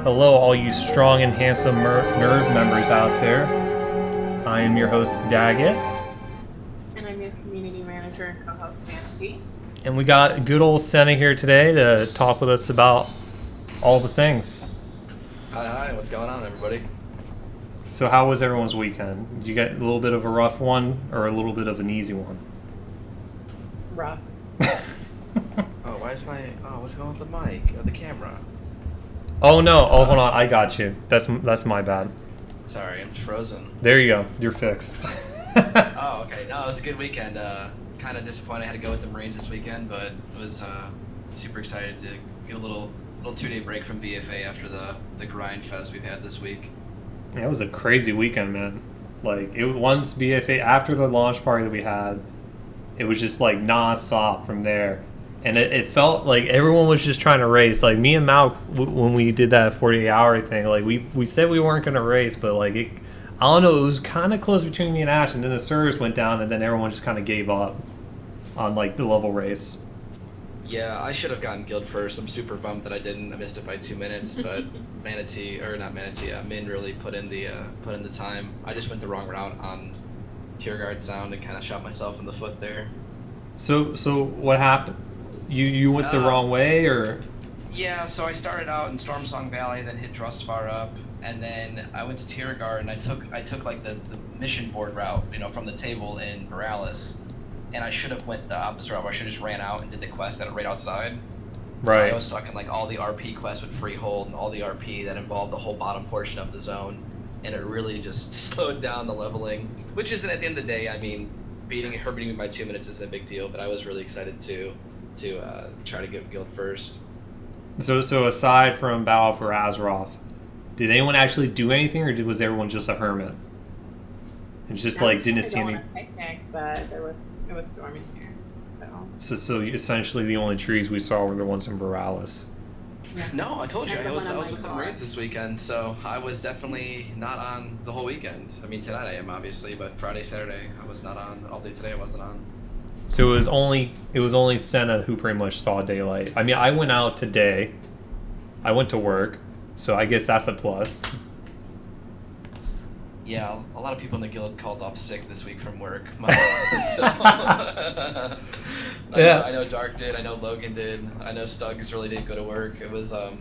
Hello, all you strong and handsome NERV members out there. I am your host, Daggett. And I'm your community manager and co-host, Manatee. And we got good old Senah here today to talk with us about all the things. Hi, what's going on, everybody? So how was everyone's weekend? Did you get a little bit of a rough one or a little bit of an easy one? Rough. What's going with the mic or the camera? Oh no, hold on, I got you. That's my bad. Sorry, I'm frozen. There you go, you're fixed. Oh, okay. No, it was a good weekend. Kind of disappointed I had to go with the Marines this weekend, but was super excited to get a little 2-day break from BFA after the grind fest we've had this week. Yeah, it was a crazy weekend, man. Like, once BFA, after the launch party that we had, it was just like non-stop from there. And it felt like everyone was just trying to race. Like, me and Mal, when we did that 48-hour thing, like, we said we weren't going to race, but, like, I don't know, it was kind of close between me and Ash, and then the servers went down, and then everyone just kind of gave up on, like, the level race. Yeah, I should have gotten guild first. I'm super bummed that I didn't. I missed it by 2 minutes, but Min really put in the time. I just went the wrong route on Tier Guard Sound and kind of shot myself in the foot there. So what happened? You went the wrong way, or? Yeah, so I started out in Stormsong Valley, then hit Drustvar up, and then I went to Tier Guard, and I took like the mission board route, from the table in Borealis, and I should have went the opposite route, where I should have just ran out and did the quest right outside. Right. So I was stuck in like all the RP quests with Freehold and all the RP that involved the whole bottom portion of the zone, and it really just slowed down the leveling, which isn't, at the end of the day, I mean, beating me by 2 minutes isn't a big deal, but I was really excited to try to get guild first. So aside from Battle for Azeroth, did anyone actually do anything, or was everyone just a hermit? It's just like didn't see any. On a picnic, but it was storming here, So essentially the only trees we saw were the ones in Borealis. Yeah. No, I told you And I was with the Marines this weekend, so I was definitely not on the whole weekend. I mean, tonight I am obviously, but Friday, Saturday I was not on. All day today I wasn't on. So it was only Senah who pretty much saw daylight. I mean, I went out today. I went to work, so I guess that's a plus. Yeah, a lot of people in the guild called off sick this week from work. Yeah. I know Dark did. I know Logan did. I know Stuggs really didn't go to work. It was a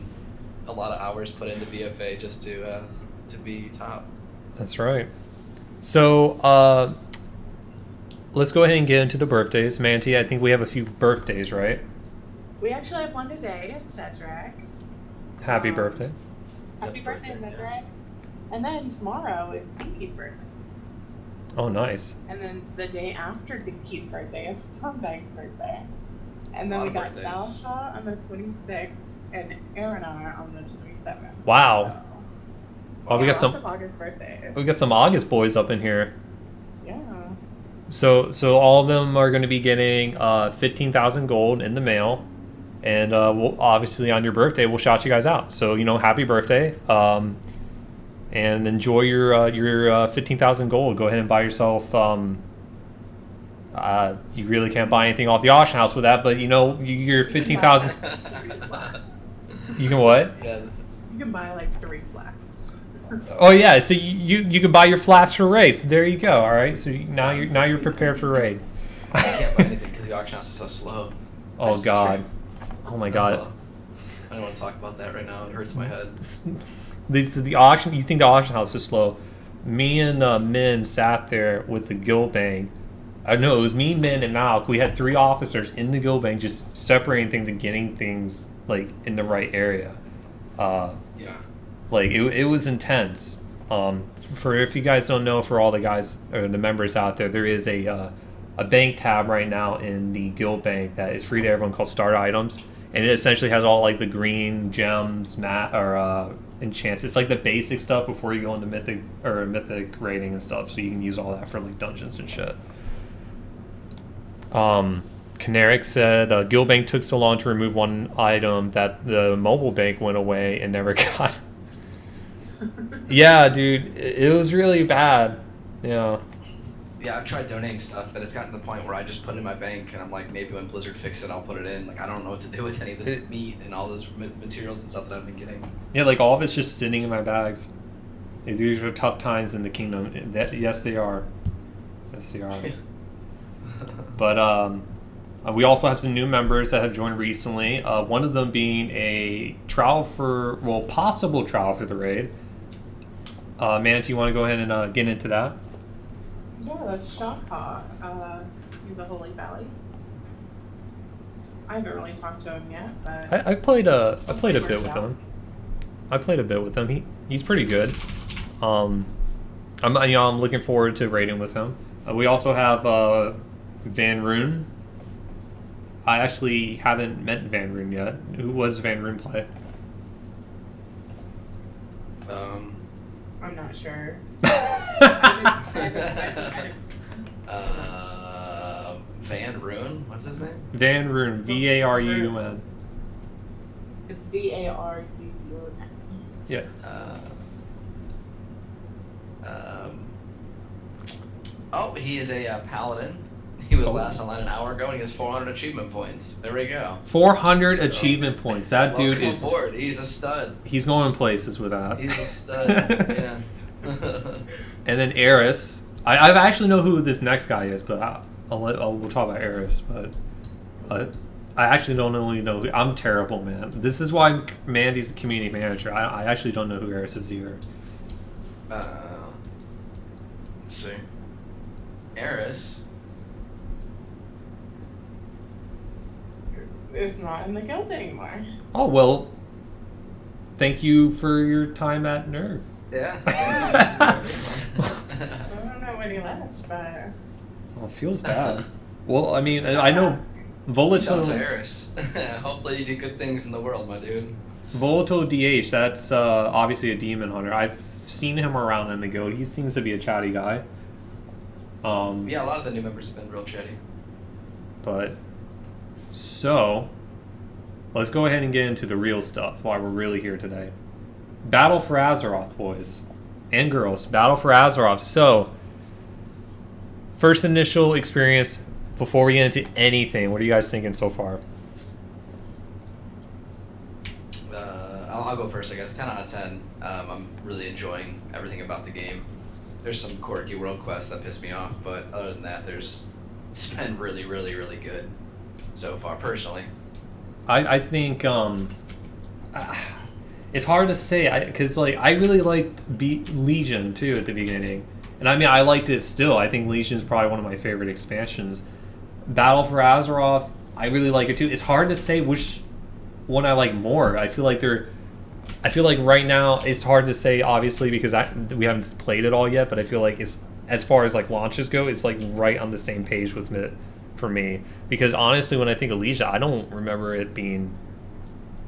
lot of hours put into BFA just to be top. That's right. So let's go ahead and get into the birthdays. Manti, I think we have a few birthdays, right? we actually have one today. It's Cedric. Happy birthday. Happy birthday, Cedric. And then tomorrow is Dinky's birthday. Oh, nice. And then the day after Dinky's birthday is Stormbag's birthday. And then A we lot got of birthdays. Valshaw on the 26th and Aranar on the 27th. Wow. Oh, we got lots some. of August birthdays. We got some August boys up in here. Yeah. So all of them are going to be getting 15,000 gold in the mail, and we'll, obviously on your birthday we'll shout you guys out. So happy birthday, and enjoy your 15,000 gold. Go ahead and buy yourself. You really can't buy anything off the auction house with that, but your 15,000. You can what? Yeah. You can buy like 3 flasks. Oh yeah, so you can buy your flask for raid. So there you go. All right, so now you're prepared for raid. I can't buy anything because the auction house is so slow. Oh That's God. true. Oh my God. I don't want to talk about that right now. It hurts my head. The auction. You think the auction house is slow? Me and Min sat there with the guild bank. I know it was me, Min, and Malk. We had 3 officers in the guild bank, just separating things and getting things like in the right area. Yeah. Like it was intense. For if you guys don't know, for all the guys or the members out there, there is a bank tab right now in the guild bank that is free to everyone called Start Items, and it essentially has all like the green gems, enchants. It's like the basic stuff before you go into mythic rating and stuff, so you can use all that for like dungeons and shit. Caneric said guild bank took so long to remove one item that the mobile bank went away and never got. Yeah, dude, it was really bad. Yeah. Yeah, I've tried donating stuff, but it's gotten to the point where I just put it in my bank, and I'm like, maybe when Blizzard fixes it, I'll put it in. Like, I don't know what to do with any of this meat and all those materials and stuff that I've been getting. Yeah, like all of it's just sitting in my bags. These are tough times in the kingdom. Yes, they are. Yes, they are. But we also have some new members that have joined recently. One of them being a possible trial for the raid. Manatee, you want to go ahead and get into that? Yeah, that's Shotpaw. He's a Holy Valley. I haven't really talked to him yet, but I played a bit with him. I played a bit with him. He's pretty good. I'm looking forward to raiding with him. We also have Van Rune. I actually haven't met Van Rune yet. Who was Van Rune play? I'm not sure. Van Rune? What's his name? Van Rune. Varun. It's Varun. Yeah. He is a paladin. He was last online an hour ago, and he has 400 achievement points. There we go. 400 achievement points. That dude is. Aboard. He's a stud. He's going places with that. He's a stud. Yeah. And then Eris. I actually know who this next guy is, but we'll talk about Eris. But I actually don't really know. I'm terrible, man. This is why Mandy's a community manager. I actually don't know who Eris is either. Let's see. Eris. Is not in the guild anymore. Oh, well, thank you for your time at NERV. Yeah. I don't know when he left, but... Well, it feels bad. Well, I mean, I know Shout out to Volatile... Eris. Hopefully you do good things in the world, my dude. Volatile DH, that's obviously a demon hunter. I've seen him around in the guild. He seems to be a chatty guy. Yeah, a lot of the new members have been real chatty. But... So, let's go ahead and get into the real stuff while we're really here today. Battle for Azeroth, boys and girls. Battle for Azeroth. So, first initial experience before we get into anything. What are you guys thinking so far? I'll go first, I guess. 10 out of 10. I'm really enjoying everything about the game. There's some quirky world quests that piss me off, but other than that, it's been really, really, really good so far, personally. I think it's hard to say because I really liked Legion too at the beginning, and I mean I liked it still. I think Legion is probably one of my favorite expansions. Battle for Azeroth, I really like it too. It's hard to say which one I like more. I feel like right now it's hard to say, obviously, because we haven't played it all yet. But I feel like it's, as far as like launches go, it's like right on the same page with it for me. Because honestly, when I think of Legion, I don't remember it being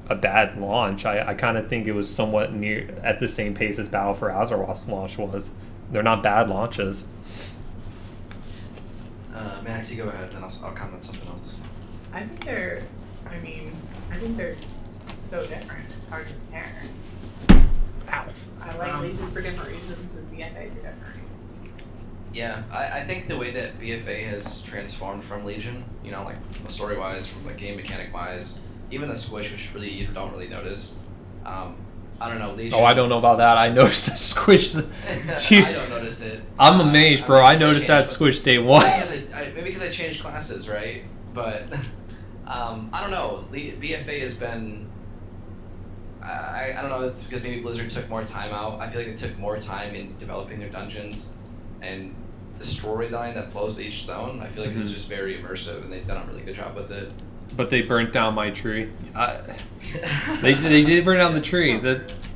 a bad launch. I kind of think it was somewhat near at the same pace as Battle for Azeroth's launch was. They're not bad launches. Maxie, go ahead, then I'll comment something else. I think they're so different. It's hard to compare. Ow. I like Legion for different reasons and BFA for different. Yeah, I think the way that BFA has transformed from Legion, like story-wise, from like game mechanic-wise, even the squish, which really you don't really notice. I don't know, Legion. Oh, I don't know about that. I noticed the squish. I don't notice it. I'm amazed, bro. I noticed that squish day one. Maybe because I changed classes, right? But I don't know. BFA has been. I don't know. It's because maybe Blizzard took more time out. I feel like they took more time in developing their dungeons, and the storyline that flows to each zone. I feel like it's just very immersive, and they've done a really good job with it. But they burnt down my tree. They did burn down the tree.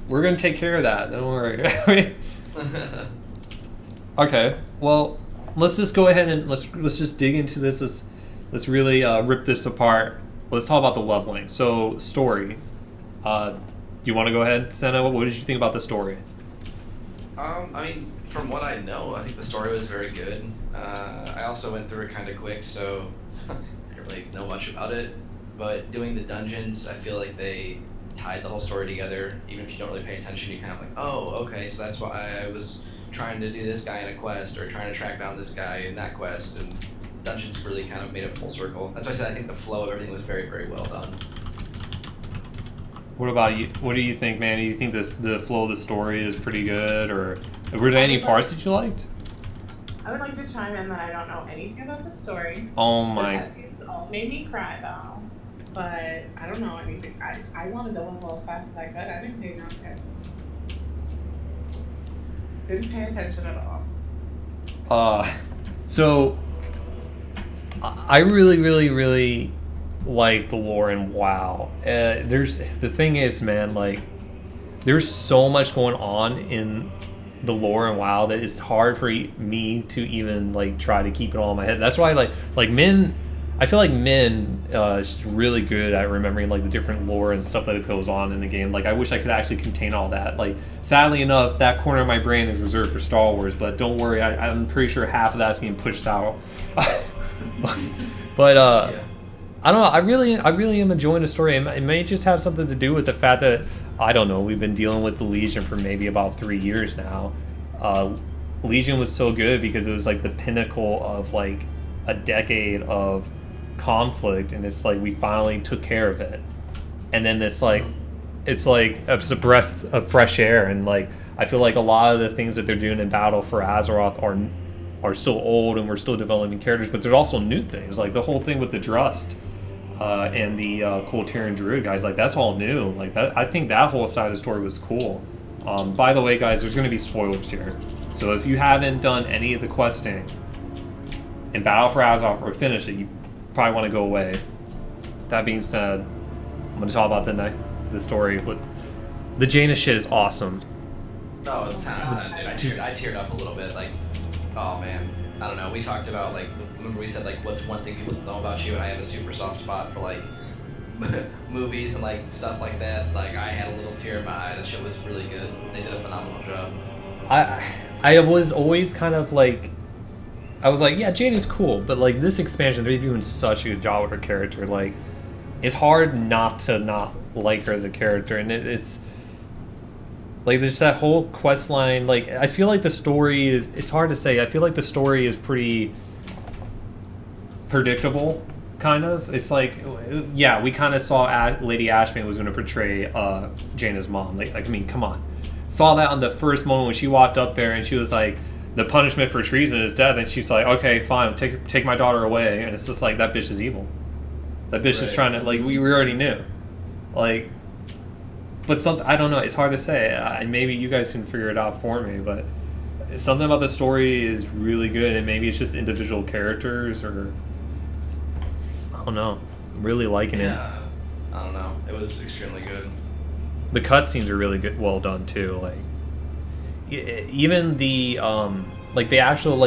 We're gonna take care of that. Don't worry. Okay. Well, let's just go ahead and let's just dig into this. Let's really rip this apart. Let's talk about the leveling. So, story. Do you want to go ahead, Senah? What did you think about the story? I mean, from what I know, I think the story was very good. I also went through it kind of quick, so I didn't really know much about it. But doing the dungeons, I feel like they tied the whole story together. Even if you don't really pay attention, you kind of like, oh, okay, so that's why I was trying to do this guy in a quest or trying to track down this guy in that quest, and dungeons really kind of made it full circle. That's why I said I think the flow of everything was very, very well done. What about you? What do you think, man? Do you think the flow of the story is pretty good, or were there any parts that you liked? I would like to chime in that I don't know anything about the story. Oh my! The cutscenes all made me cry though, but I don't know anything. I wanted to level as fast as I could. I didn't pay attention. Didn't pay attention at all. So I really, really, really like the lore in WoW. The thing is, man, like there's so much going on in the lore in WoW that it's hard for me to even like try to keep it all in my head. That's why like Min, I feel like Min is really good at remembering like the different lore and stuff that goes on in the game. Like I wish I could actually contain all that. Like sadly enough, that corner of my brain is reserved for Star Wars, but don't worry, I'm pretty sure half of that's getting pushed out. But Yeah. I don't know. I really am enjoying the story. It may just have something to do with the fact that I don't know. We've been dealing with the Legion for maybe about 3 years now. Legion was so good because it was like the pinnacle of like a decade of conflict, and it's like we finally took care of it. And then it's like a breath of fresh air, and like I feel like a lot of the things that they're doing in battle for Azeroth are still old, and we're still developing characters, but there's also new things like the whole thing with the Drust. And the Coltarian Druid guys, like that's all new. Like that, I think that whole side of the story was cool. By the way, guys, there's going to be spoilers here, so if you haven't done any of the questing in Battle for Azeroth or finished it, you probably want to go away. That being said, I'm going to talk about the story. But the Jaina shit is awesome. Oh, it's 10 out of 10, dude. I teared up a little bit. Like, oh man. I don't know. We talked about like, remember we said like, what's one thing people don't know about you? And I have a super soft spot for like movies and like stuff like that. Like I had a little tear in my eye. This shit was really good. They did a phenomenal job. I was always kind of like, I was like, yeah, Jane is cool, but like this expansion, they're doing such a good job with her character. Like, it's hard not to not like her as a character, and it's. Like, there's that whole quest line. Like, I feel like the story is... It's hard to say. I feel like the story is pretty predictable, kind of. It's like, yeah, we kind of saw Lady Ashman was going to portray Jaina's mom. Like, I mean, come on. Saw that on the first moment when she walked up there and she was like, the punishment for treason is death. And she's like, okay, fine, take my daughter away. And it's just like, that bitch is evil. That bitch is trying to... Like, we already knew. Like... But something, I don't know, it's hard to say. Maybe you guys can figure it out for me, but something about the story is really good, and maybe it's just individual characters, or I don't know. I'm really liking it. Yeah, I don't know. It was extremely good. The cutscenes are really good, well done too. Like even the like the actual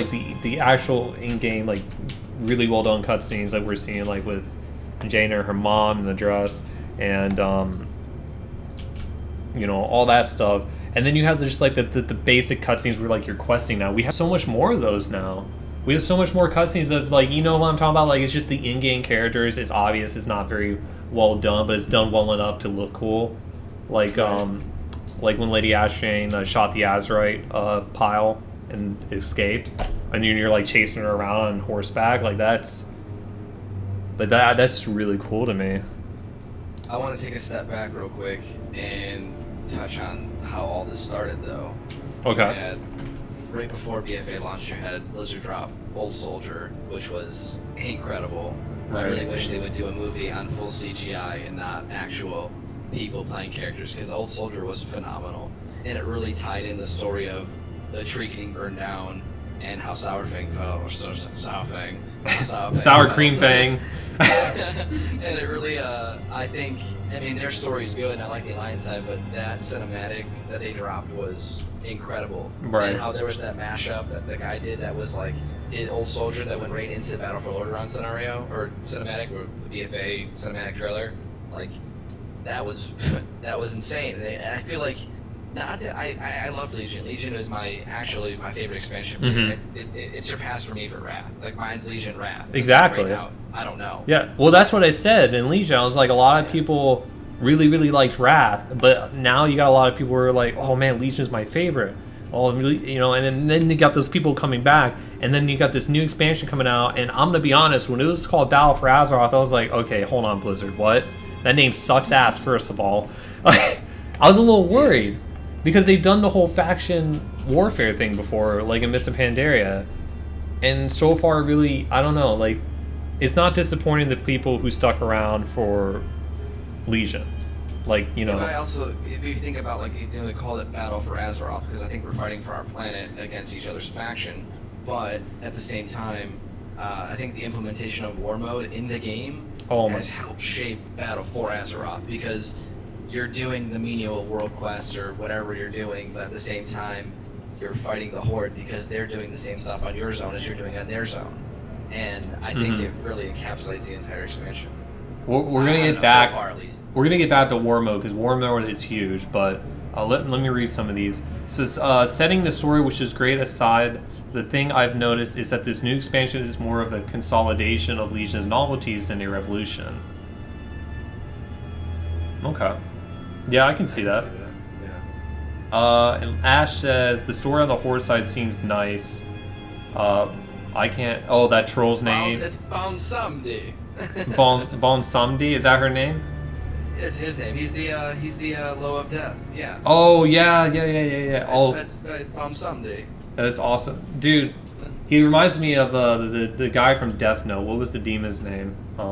in-game like really well done cutscenes like we're seeing like with Jaina, her mom, and the dress, and you know, all that stuff. And then you have just like the basic cutscenes where like you're questing now. We have so much more of those now. We have so much more cutscenes of like, you know what I'm talking about? Like, it's just the in-game characters. It's obvious it's not very well done, but it's done well enough to look cool. Like like when Lady Ashane shot the Azerite pile and escaped, and you're like chasing her around on horseback. Like that's really cool to me. I want to take a step back real quick and touch on how all this started, though. Okay. Right before BFA launched, you had Blizzard drop Old Soldier, which was incredible. Right. I really wish they would do a movie on full CGI and not actual people playing characters, because Old Soldier was phenomenal, and it really tied in the story of the tree getting burned down and how Sourfang fell, or Sour Cream Fang. And it really, I mean, their story's good, and I like the Alliance side, but that cinematic that they dropped was incredible. Right. And how there was that mashup that the guy did that was like an Old Soldier that went right into Battle for Lordaeron scenario, or cinematic, or the BFA cinematic trailer. Like, that was insane. And I feel like, I love Legion. Legion is my favorite expansion. Mm-hmm. It surpassed for me for Wrath. Like, mine's Legion Wrath. Exactly. Right now, I don't know. Yeah, well, that's what I said in Legion. I was like, a lot of people really, really liked Wrath, but now you got a lot of people who are like, oh man, Legion's my favorite. all really, you know, and then you got those people coming back, and then you got this new expansion coming out. And I'm gonna be honest, when it was called Battle for Azeroth, I was like, okay, hold on, Blizzard, what? That name sucks ass. First of all, I was a little worried because they've done the whole faction warfare thing before, like in Mists of Pandaria, and so far, really, I don't know, like, it's not disappointing the people who stuck around for Legion. Like, you know. But I also, if you think about, like, you know, they called it Battle for Azeroth because I think we're fighting for our planet against each other's faction. But at the same time, I think the implementation of War Mode in the game has helped shape Battle for Azeroth because you're doing the menial world quest or whatever you're doing, but at the same time, you're fighting the Horde because they're doing the same stuff on your zone as you're doing on their zone. And I think it really encapsulates the entire expansion. We're gonna get back. So far, at least. We're gonna get back to War Mode because War Mode is huge. But let me read some of these. So setting the story, which is great aside, the thing I've noticed is that this new expansion is more of a consolidation of Legion's novelties than a revolution. Okay. Yeah, I can see that. Yeah. And Ash says the story on the Horde side seems nice. I can't. Oh, that troll's name. It's Bonsamdi. Bonsamdi, is that her name? It's his name. He's the Low of Death. Yeah. Oh yeah. Oh, It's Bonsamdi. that's awesome, dude. He reminds me of the guy from Death Note. What was the demon's name? I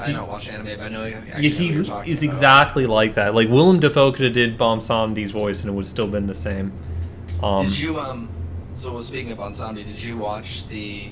don't watch anime, but I know. Yeah, he is exactly like that. Like Willem Dafoe could have did Bonsamdi's voice, and it would still been the same. Did you So speaking of Bonsamdi, did you watch the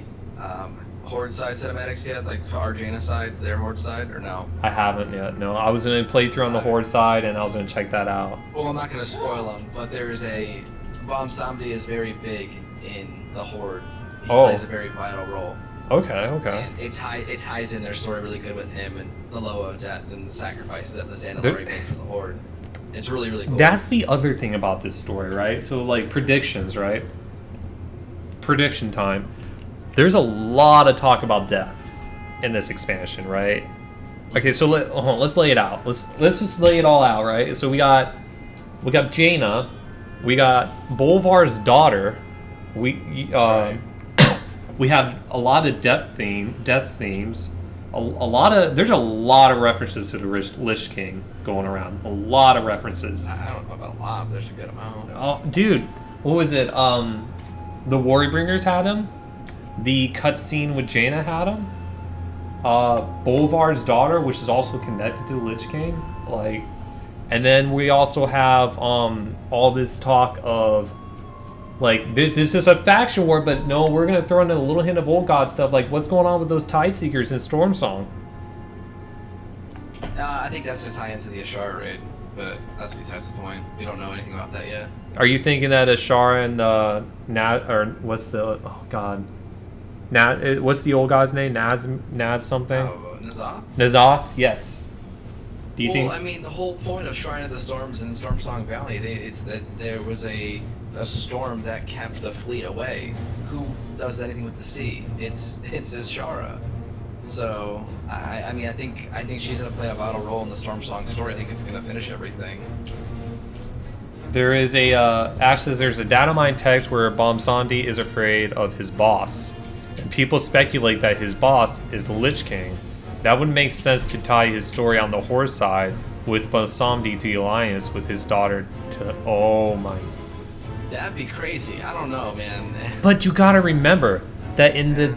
Horde side cinematics yet? Like Arjana side, their Horde side, or no? I haven't yet. No, I was gonna play through on the Horde side, and I was gonna check that out. Well, I'm not gonna spoil them, but there's a Bonsamdi is very big in the Horde. He plays a very vital role. Okay. And it ties in their story really good with him and the Low of Death and the sacrifices that the Xandalari made for the Horde. It's really, really cool. That's the other thing about this story, right? So, like, predictions, right? Prediction time. There's a lot of talk about death in this expansion, right? Okay, so let's lay it out. Let's just lay it all out, right? So we got Jaina, we got Bolvar's daughter, we have a lot of death themes. There's a lot of references to the Lich King going around. A lot of references. I don't know about a lot, but there's a good amount. Oh, dude, what was it? The Warrior had him. The cutscene with Jaina had him. Bolvar's daughter, which is also connected to the Lich King, like, and then we also have all this talk of like this is a faction war, but no, we're gonna throw in a little hint of old god stuff. Like, what's going on with those Tideseekers in Stormsong? I think that's to tie into the Ashara raid, but that's besides the point. We don't know anything about that yet. Are you thinking that Ashara and what's the what's the old guy's name? Naz something? Oh, N'Zoth? N'Zoth, yes. Do you think? I mean, the whole point of Shrine of the Storms in Stormsong Valley, it's that there was a storm that kept the fleet away. Who does anything with the sea? It's Ashara. So I mean, I think she's gonna play a vital role in the Stormsong story. I think it's gonna finish everything. There is actually there's a data mine text where Bonsamdi is afraid of his boss, and people speculate that his boss is the Lich King. That would make sense to tie his story on the Horde side with Bonsamdi to the alliance with his daughter to. Oh my. That'd be crazy. I don't know, man. But you gotta remember that in the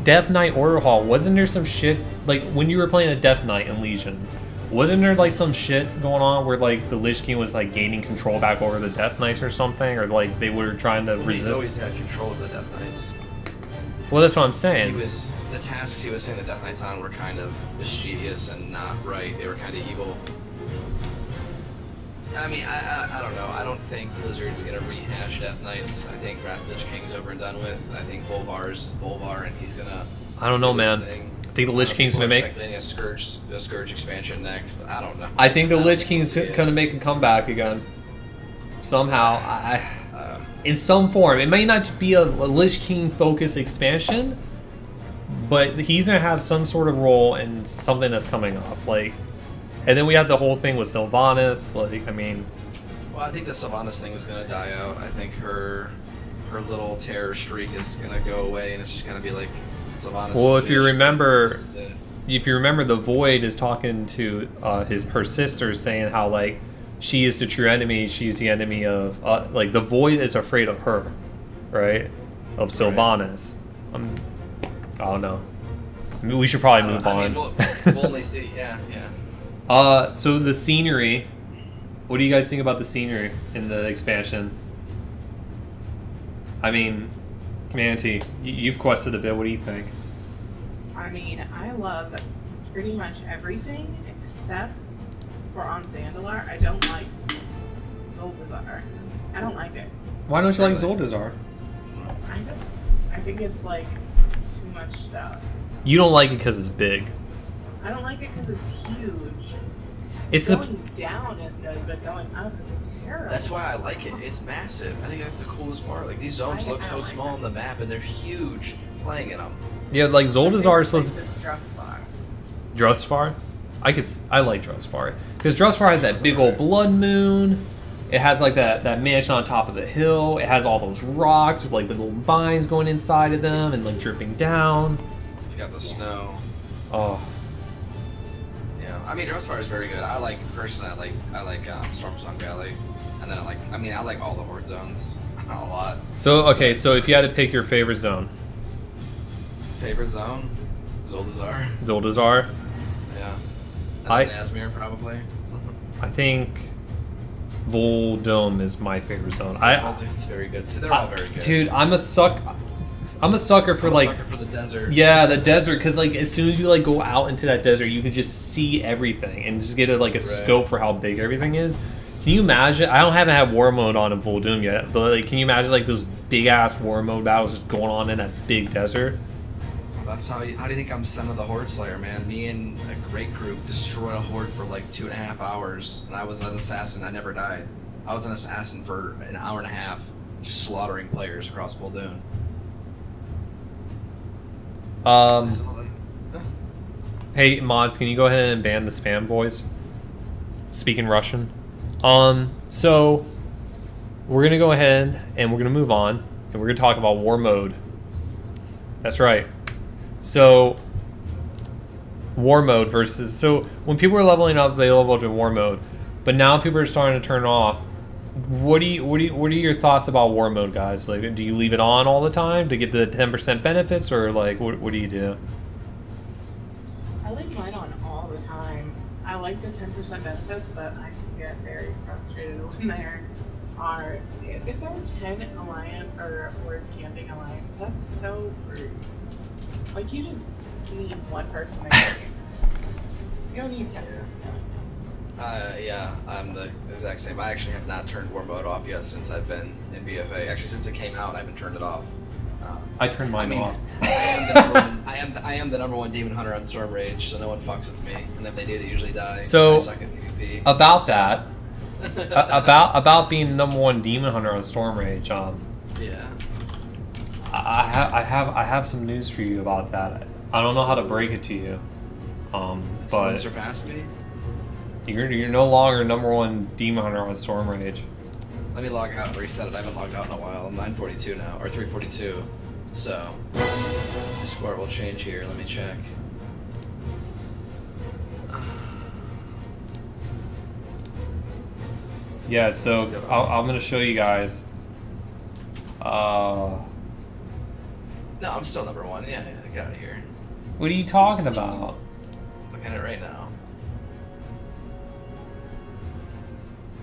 Death Knight Order Hall, wasn't there some shit like when you were playing a Death Knight in Legion? Wasn't there like some shit going on where like the Lich King was like gaining control back over the Death Knights or something, or like they were trying to resist? He's always had control of the Death Knights. Well, that's what I'm saying. The tasks he was saying the Death Knights on were kind of mischievous and not right. They were kind of evil. I mean, I don't know. I don't think Blizzard's gonna rehash Death Knights. I think Wrath Lich King's over and done with. I think Bolvar's Bolvar, and he's gonna. I don't know, man. Thing. I think the Lich King's gonna make a Scourge expansion next. I don't know. I think the Lich King's gonna make a comeback again. Somehow, in some form. It may not be a Lich King focused expansion, but he's gonna have some sort of role in something that's coming up. Like, and then we had the whole thing with Sylvanas. Like, I mean, Well, I think the Sylvanas thing is gonna die out. I think her little terror streak is gonna go away, and it's just gonna be like Sylvanas. Well, if you remember, the Void is talking to her sister, saying how like she is the true enemy. She's the enemy of like the Void is afraid of her, right? Of Sylvanas. I don't know. I mean, we should probably move on. We'll only see. Yeah. So the scenery. What do you guys think about the scenery in the expansion? I mean, Manti, you've quested a bit. What do you think? I mean, I love pretty much everything except for on Zandalar. I don't like Zuldazar. I don't like it. Why don't you like Zuldazar? I think it's like too much stuff. You don't like it because it's big. I don't like it because it's huge. It's going down is good, but going up is terrible. That's why I like it. It's massive. I think that's the coolest part. Like these zones look so small on the map, and they're huge playing in them. Yeah, like Zuldazar is supposed to. It's Drustvar. Drustvar? I like Drustvar because Drustvar has that big old blood moon. It has like that mansion on top of the hill. It has all those rocks with like the little vines going inside of them and like dripping down. It's got the snow. Oh. I mean, Drustvar is very good. I like Stormsong Valley, and then I like all the Horde zones a lot. So okay, so if you had to pick your favorite zone, Zuldazar. Zuldazar. Yeah. And then Asmir probably. I think Voldome is my favorite zone. It's very good. So they're all very good. Dude, I'm a sucker for the desert. Yeah, the desert, because like as soon as you like go out into that desert, you can just see everything and just get a scope for how big everything is. Can you imagine? I haven't had war mode on in Voldoom yet, but like, can you imagine like those big ass war mode battles just going on in that big desert? That's how do you think I'm Senah the Horde Slayer, man? Me and a great group destroyed a horde for like 2.5 hours, and I was an assassin. I never died. I was an assassin for an hour and a half, just slaughtering players across Voldoom. Hey mods, can you go ahead and ban the spam boys speaking Russian? So we're gonna go ahead and we're gonna move on and we're gonna talk about war mode. That's right. So war mode versus, so when people are leveling up, they level up in war mode, but now people are starting to turn off. What are your thoughts about war mode, guys? Like, do you leave it on all the time to get the 10% benefits, or like what do you do? I leave mine on all the time. I like the 10% benefits, but I get very frustrated when there are, if there are 10 alliance or camping alliance, that's so rude. Like, you just need one person to carry. You don't need 10. Yeah, I'm the exact same. I actually have not turned war mode off yet since I've been in BFA. Actually, since it came out, I haven't turned it off. I turned mine off. I am the number one demon hunter on Storm Rage, so no one fucks with me. And if they do, they usually die. So I suck at PvP. About that, about being number one demon hunter on Storm Rage. Yeah. I have some news for you about that. I don't know how to break it to you. But someone surpassed me. You're no longer number one demon hunter on Storm Rage. Let me log out and reset it. I haven't logged out in a while. I'm 942 now, or 342. So, the score will change here. Let me check. Yeah, so I'm going to show you guys. No, I'm still number one. Yeah, get out of here. What are you talking about? Look at it right now.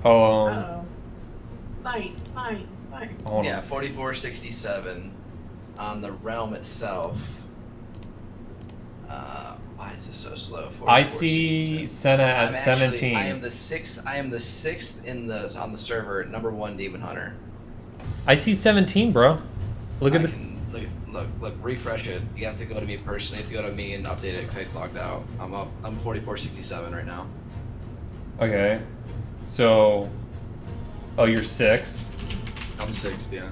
Uh-oh. Fight. Yeah, 4467 on the realm itself. Why is this so slow? I see Senah at 17. I am the sixth on the server, number one demon hunter. I see 17, bro. Look at this. Look, refresh it. You have to go to me personally. You have to go to me and update it because I logged out. I'm 4467 right now. Okay. So, oh, you're 6? I'm 6th, yeah.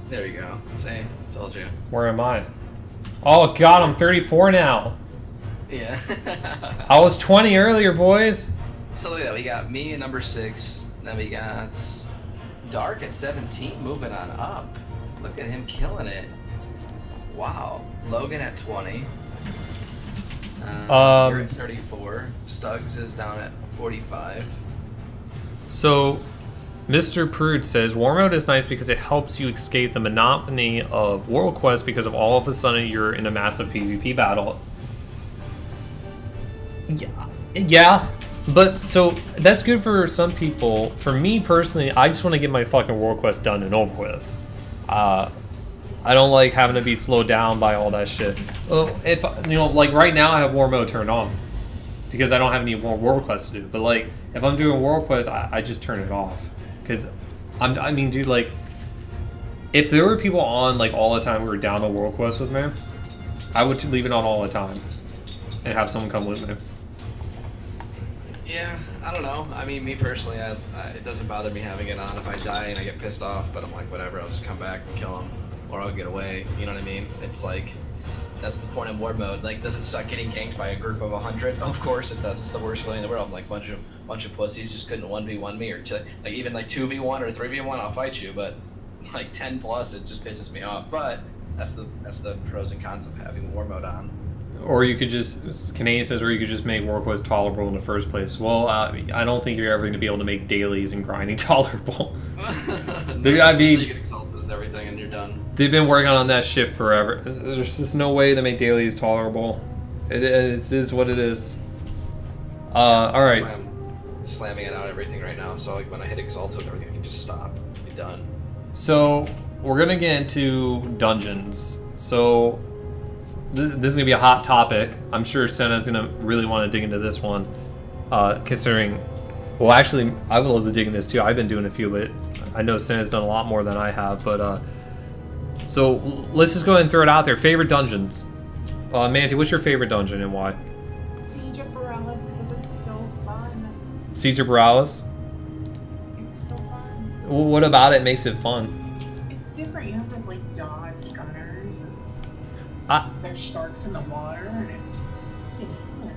There you go. See? Told you. Where am I? Oh, God, I'm 34 now. Yeah. I was 20 earlier, boys. So look at that. We got me at number 6. Then we got Dark at 17, moving on up. Look at him killing it. Wow. Logan at 20. You're at 34. Stugs is down at 45. So, Mr. Prude says, War Mode is nice because it helps you escape the monotony of World Quest because of all of a sudden you're in a massive PvP battle. Yeah, but so that's good for some people. For me personally, I just want to get my fucking World Quest done and over with. I don't like having to be slowed down by all that shit. Well, if you know, like right now, I have War Mode turned on because I don't have any more World Quests to do. But like, if I'm doing World Quest, I just turn it off because I mean, dude, like, if there were people on like all the time who were down to World Quest with me, I would leave it on all the time and have someone come with me. Yeah, I don't know. I mean, me personally, it doesn't bother me having it on if I die and I get pissed off, but I'm like, whatever, I'll just come back and kill him, or I'll get away, you know what I mean? It's like, that's the point of War Mode. Like, does it suck getting ganked by a group of 100? Of course it does. It's the worst feeling in the world. I'm like, bunch of pussies just couldn't 1v1 me, or like even like 2v1 or 3v1, I'll fight you, but like 10 plus, it just pisses me off. But that's the pros and cons of having War Mode on. Or you could just, Canadian says, or you could just make War Quest tolerable in the first place. Well, I don't think you're ever going to be able to make dailies and grinding tolerable. I mean, you get exalted with everything and you're done. They've been working on that shit forever. There's just no way to make dailies tolerable. It is what it is. All right. Slamming it out everything right now, so like when I hit exalted, everything can just stop. Be done. So we're gonna get into dungeons. So this is gonna be a hot topic. I'm sure Senna's gonna really want to dig into this one, considering. Well, actually, I would love to dig in this too. I've been doing a few, but I know Senna's done a lot more than I have. But so let's just go ahead and throw it out there. Favorite dungeons. Manti, what's your favorite dungeon and why? Siege of Borealis, because it's so fun. Caesar Borealis. It's so fun. What about it makes it fun? It's different. You have to like dodge gunners, and there's sharks in the water, and it's just. Yeah.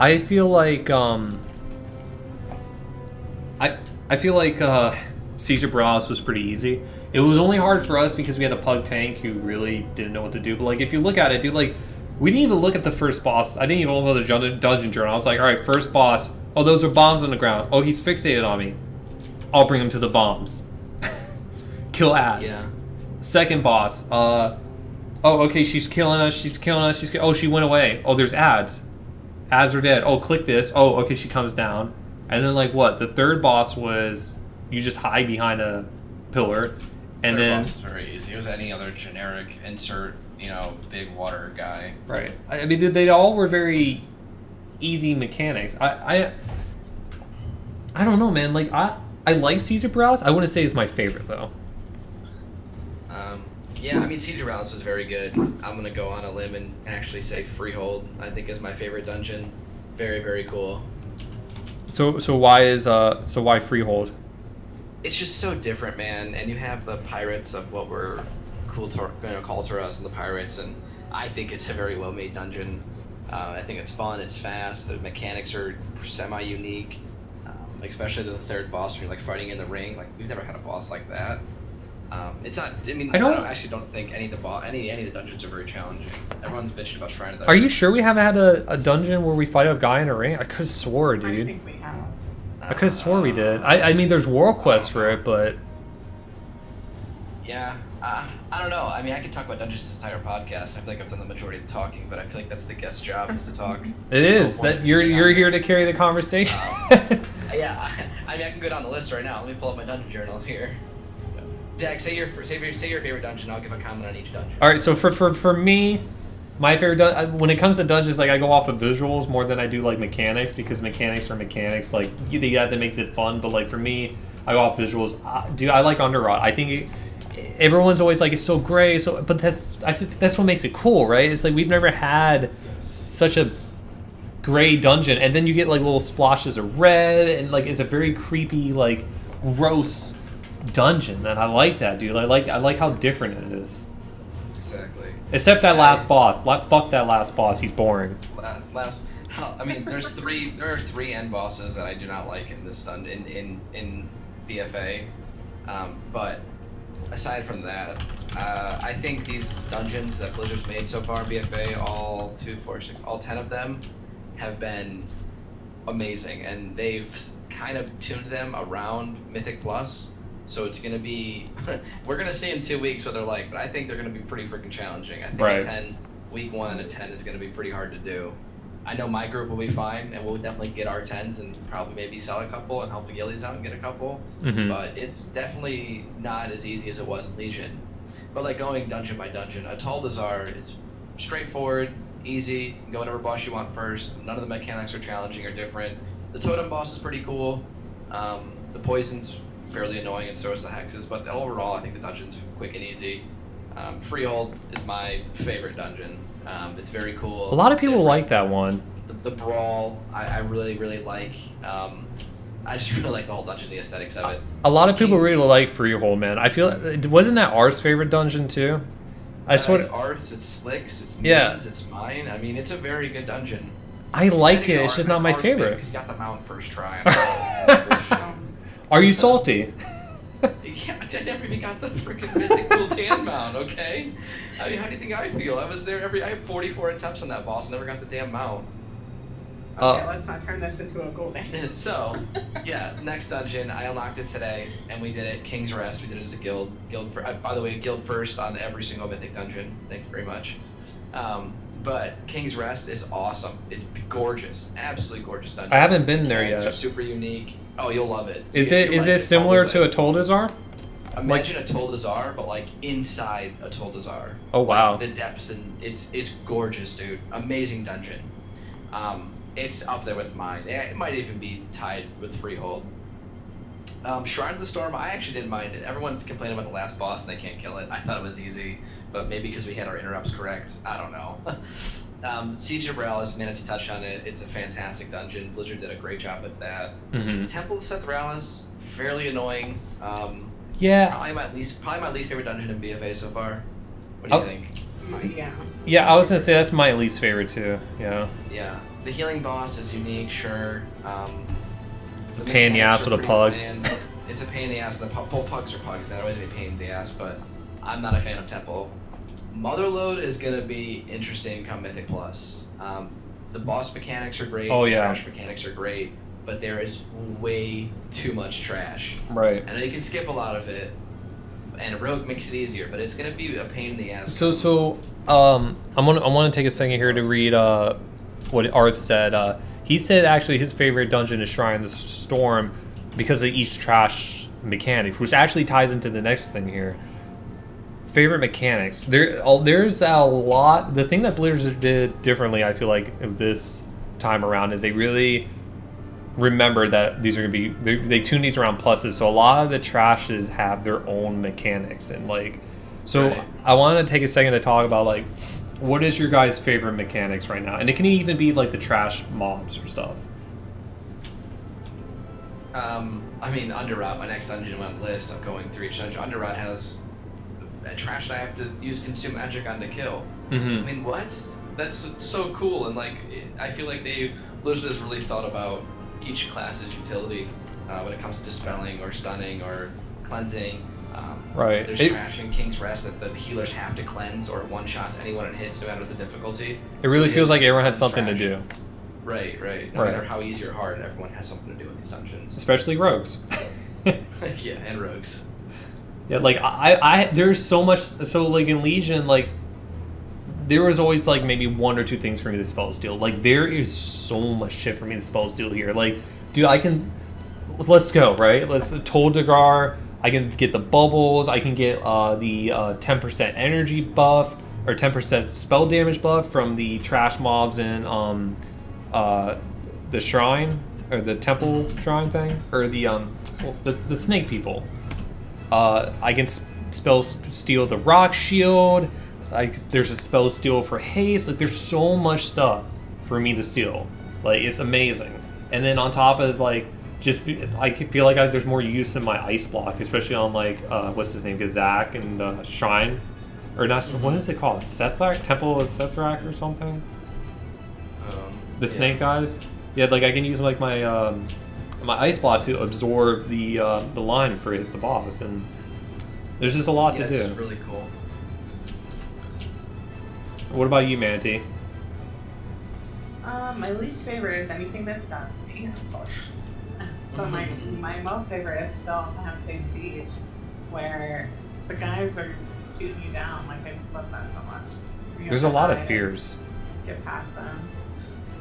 I feel like I feel like Siege of Borealis was pretty easy. It was only hard for us because we had a pug tank who really didn't know what to do. But like, if you look at it, dude, like, we didn't even look at the first boss. I didn't even look at the dungeon journal. I was like, all right, first boss. Oh, those are bombs on the ground. Oh, he's fixated on me. I'll bring him to the bombs. Kill ads. Yeah. Second boss. Oh, okay, she's killing us. She's killing us. Oh, she went away. Oh, there's ads. Ads are dead. Oh, click this. Oh, okay, she comes down. And then like what? The third boss was you just hide behind a pillar. And then boss is very easy. It was any other generic insert, big water guy. Right. I mean, they all were very easy mechanics. I don't know, man. Like I like Siege of Borealis. I wouldn't say it's my favorite though. Yeah, I mean, Siege of Borealis is very good. I'm gonna go on a limb and actually say Freehold. I think is my favorite dungeon. Very, very cool. So why Freehold? It's just so different, man. And you have the pirates of what we're call to us and the pirates, and I think it's a very well-made dungeon. I think it's fun, it's fast, the mechanics are semi-unique, especially the third boss when you're like fighting in the ring. Like, we've never had a boss like that. It's not. I mean, I actually don't think any of the dungeons are very challenging. Everyone's bitching about Shrine of the. Are you sure we haven't had a dungeon where we fight a guy in a ring? I could have swore, dude. I think we have. I could have swore we did. I mean, there's World Quest for it, but yeah, I don't know. I mean, I could talk about dungeons this entire podcast. I feel like I've done the majority of the talking, but I feel like that's the guest's job is to talk. It is that you're here to carry the conversation. Yeah, I mean, I can go down the list right now. Let me pull up my dungeon journal here. Dak, say your favorite dungeon. I'll give a comment on each dungeon. All right, so for me, my favorite when it comes to dungeons, like I go off of visuals more than I do like mechanics, because mechanics are mechanics. Like that makes it fun, but like for me, I go off visuals. Dude, I like Underrot. I think everyone's always like it's so gray, but I think that's what makes it cool, right? It's like we've never had such a gray dungeon, and then you get like little splashes of red, and like it's a very creepy, like gross dungeon, and I like that, dude. I like how different it is. Exactly. Except that last boss. Fuck that last boss. He's boring. Last. I mean, there are three end bosses that I do not like in this in BFA, but aside from that, I think these dungeons that Blizzard's made so far in BFA, all 2, 4, 6, all 10 of them, have been amazing, and they've kind of tuned them around Mythic Plus. So it's gonna be, we're gonna see in 2 weeks what they're like, but I think they're gonna be pretty freaking challenging. I think Right. a 10, week 1 and a 10 is gonna be pretty hard to do. I know my group will be fine, and we'll definitely get our 10s and probably maybe sell a couple and help the Gillies out and get a couple. Mhm. But it's definitely not as easy as it was in Legion. But like going dungeon by dungeon, Ataldazar is straightforward, easy, you can go whatever boss you want first. None of the mechanics are challenging or different. The totem boss is pretty cool. The poison's fairly annoying, and so is the hexes, but overall I think the dungeon's quick and easy. Freehold is my favorite dungeon. It's very cool. A lot of It's people different. like that one. The brawl, I really, really like. I just really like the whole dungeon, the aesthetics of it. A lot of people really like Freehold, man. I feel, wasn't that Art's favorite dungeon too? I It's sort of, Arth's, it's Slick's, it's Yeah. Moon's, it's mine. I mean, it's a very good dungeon. I like think it. It's Arth- just not my Arth's favorite favorite. because he got the mount first try. Are you salty? Yeah, I never even got the freaking mythic cool tan mount, okay? I mean, how do you think I feel? I was there I had 44 attempts on that boss and never got the damn mount. Okay, let's not turn this into a golden. So, yeah, next dungeon, I unlocked it today, and we did it King's Rest. We did it as a guild. By the way, guild first on every single mythic dungeon. Thank you very much. But King's Rest is awesome. It's gorgeous, absolutely gorgeous dungeon. I haven't been there Mechanics yet. are super unique. Oh, you'll love it. Is You- it you is like it similar to Ataldazar. a Toldazar? Imagine a Toldazar, but like inside a Toldazar. Oh, wow. Like, the depths, and it's gorgeous, dude. Amazing dungeon. It's up there with mine. It might even be tied with Freehold. Shrine of the Storm, I actually didn't mind it. Everyone's complaining about the last boss and they can't kill it. I thought it was easy, but maybe because we had our interrupts correct. I don't know. Siege of Rallis, Manatee touched on it. It's a fantastic dungeon. Blizzard did a great job at that. Mhm. Temple of Seth Rallis, fairly annoying. Yeah. Probably my least favorite dungeon in BFA so far. What do you Oh. think? Yeah. Yeah, I was gonna say that's my least favorite too. Yeah. Yeah, the healing boss is unique, sure. It's a pain in the ass with a pug. It's a pain in the ass. Both pugs are pugs, man. Always be a pain in the ass, but I'm not a fan of Temple. Motherload is gonna be interesting come Mythic Plus. The boss mechanics are great. Oh, the yeah. Trash mechanics are great, but there is way too much trash. Right. And you can skip a lot of it, and Rogue makes it easier, but it's gonna be a pain in the ass. So I want to take a second here to read what Arth said. He said actually his favorite dungeon is Shrine of the Storm because of each trash mechanic, which actually ties into the next thing here. Favorite mechanics. There's a lot. The thing that Blizzard did differently, I feel like, of this time around is they really remember that these are gonna be they tune these around pluses. So a lot of the trashes have their own mechanics and like. So Right. I want to take a second to talk about like what is your guys' favorite mechanics right now, and it can even be like the trash mobs or stuff. I mean, Underrot, my next dungeon on the list, I'm going through each dungeon. Underrot has a trash that I have to use Consume Magic on to kill. I Mm-hmm. mean, what? That's so cool, and like, I feel like Blizzard has really thought about each class's utility when it comes to dispelling or stunning or cleansing. Right. There's trash in King's Rest that the healers have to cleanse or one-shots anyone it hits no matter the difficulty. It really So feels like there's everyone has cleanse something to trash. do, Right. No Right. matter how easy or hard, everyone has something to do in these dungeons. especially rogues. Yeah, and rogues. Yeah, like I there's so much. So like in Legion, like there was always like maybe one or two things for me to spell steal. Like there is so much shit for me to spell steal here. Like, dude, let's go, right? Let's Toldagar. I can get the bubbles. I can get the 10% energy buff or 10% spell damage buff from the trash mobs in the shrine or the temple shrine thing or the snake people. I can spell steal the rock shield. There's a spell steal for haste. Like there's so much stuff for me to steal. Like it's amazing. And then on top of like I feel like there's more use in my ice block, especially on like what's his name, Gazak and Shrine, or not? What is it called? Sethrak, Temple of Sethrak or something. The snake guys. Yeah, like I can use like my my ice block to absorb the line for the boss, and there's just a lot to do. It's really cool. What about you, Manti? My least favorite is anything that stuns me, of course. But my most favorite is still have Save Siege, where the guys are shooting you down. Like, I just love that so much. There's a lot of fears. Get past them.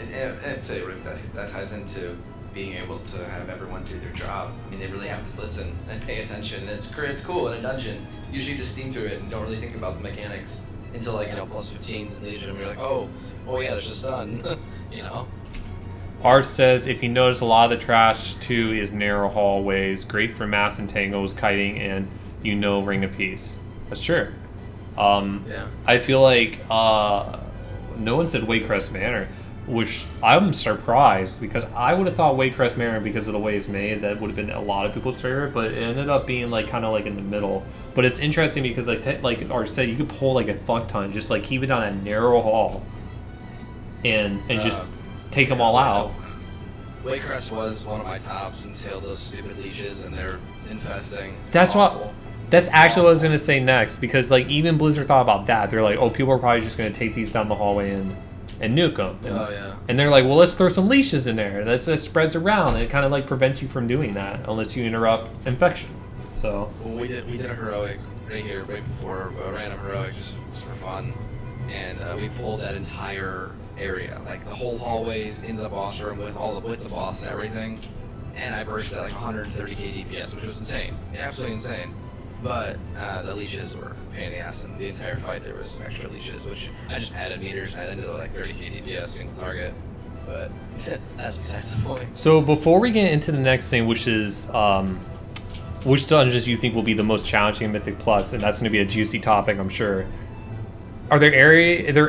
I'd say that ties into being able to have everyone do their job. I mean, they really have to listen and pay attention. It's cool in a dungeon. Usually you just steam through it and don't really think about the mechanics until like, plus 15s in Legion, and you're like, oh yeah, there's a stun, Art says, if you notice, a lot of the trash too is narrow hallways, great for mass entangles, kiting, and Ring of Peace. That's true. Yeah. I feel like no one said Waycrest Manor, which I'm surprised, because I would have thought Waycrest Manor, because of the way it's made, that would have been a lot of people's favorite, but it ended up being like kind of like in the middle. But it's interesting because like Art said, you could pull like a fuck ton, just like keep it down that narrow hall, and just take them all out. Waycrest was one of my tops until those stupid leeches and they're infesting. That's actually what I was gonna say next, because like even Blizzard thought about that. They're like, oh, people are probably just gonna take these down the hallway and nuke them. And they're like, well, let's throw some leashes in there. That spreads around. And it kind of like prevents you from doing that unless you interrupt infection. So we did a heroic right here, right before a random heroic, just for fun, and we pulled that entire area, like the whole hallways into the boss room with the boss and everything, and I burst at like 130k DPS, which was insane, absolutely insane. But the leeches were a pain in the ass, and the entire fight there was extra leeches, which I just added meters and I ended up like 30k DPS single target. But that's besides the point. So before we get into the next thing, which is which dungeons you think will be the most challenging in Mythic Plus, and that's going to be a juicy topic, I'm sure. Are there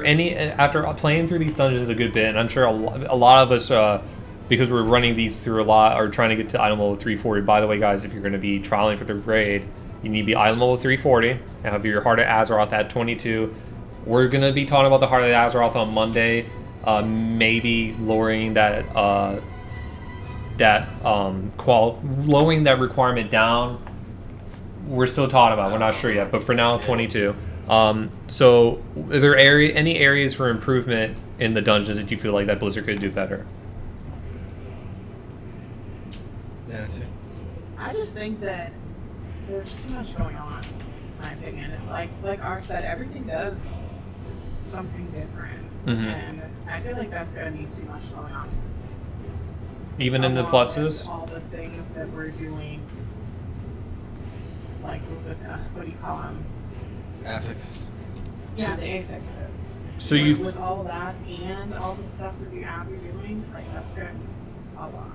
any, after playing through these dungeons a good bit, and I'm sure a lot of us, because we're running these through a lot, are trying to get to item level 340. By the way, guys, if you're going to be trialing for the raid, you need to be item level 340, and have your Heart of Azeroth at 22. We're going to be talking about the Heart of Azeroth on Monday, maybe lowering lowering that requirement down. We're still talking about, we're not sure yet, but for now, 22. So are there any areas for improvement in the dungeons that you feel like that Blizzard could do better? Yeah, that's it. I just think that there's too much going on, in my opinion. Like Art said, everything does something different, and I feel like that's gonna be too much going on. Even in the pluses? All the things that we're doing, like with what do you call them? Affixes. Yeah, the affixes. So like, with all that and all the stuff that you're doing, like that's good. A lot.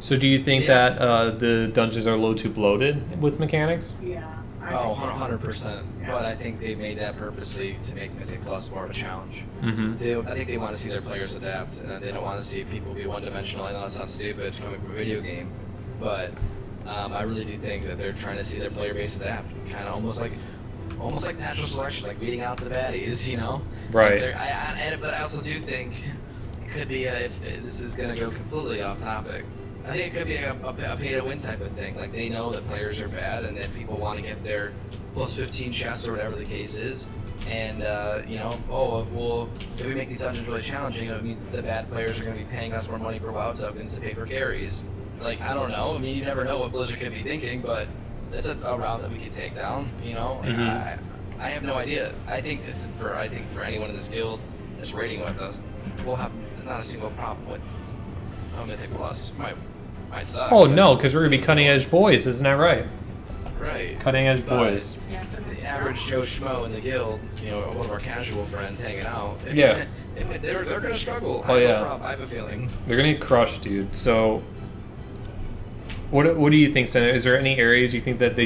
So do you think that the dungeons are a little too bloated with mechanics? Yeah. 100%. Yeah. But I think they made that purposely to make Mythic Plus more of a challenge. I think they want to see their players adapt, and they don't want to see people be one-dimensional. I know that sounds stupid coming from a video game, but I really do think that they're trying to see their player base adapt, kind of almost like natural selection, like weeding out the baddies, Right. But I also do think it could be if this is going to go completely off topic. I think it could be a pay-to-win type of thing. Like, they know that players are bad and that people want to get their plus 15 chests or whatever the case is. And, if we make these dungeons really challenging, it means that the bad players are going to be paying us more money for WoW tokens to pay for carries. Like, I don't know. I mean, you never know what Blizzard could be thinking, but that's a route that we could take down, I have no idea. I think for anyone in this guild that's raiding with us, we'll have not a single problem with Mythic Plus. Might suck. Oh no, because we're gonna be cutting edge boys, isn't that right? Right. Cutting edge boys. Yeah, the average Joe Schmo in the guild, one of our casual friends hanging out. They're gonna struggle. Oh yeah. I have a feeling. They're gonna get crushed, dude. So, what do you think, Senah? Is there any areas you think that they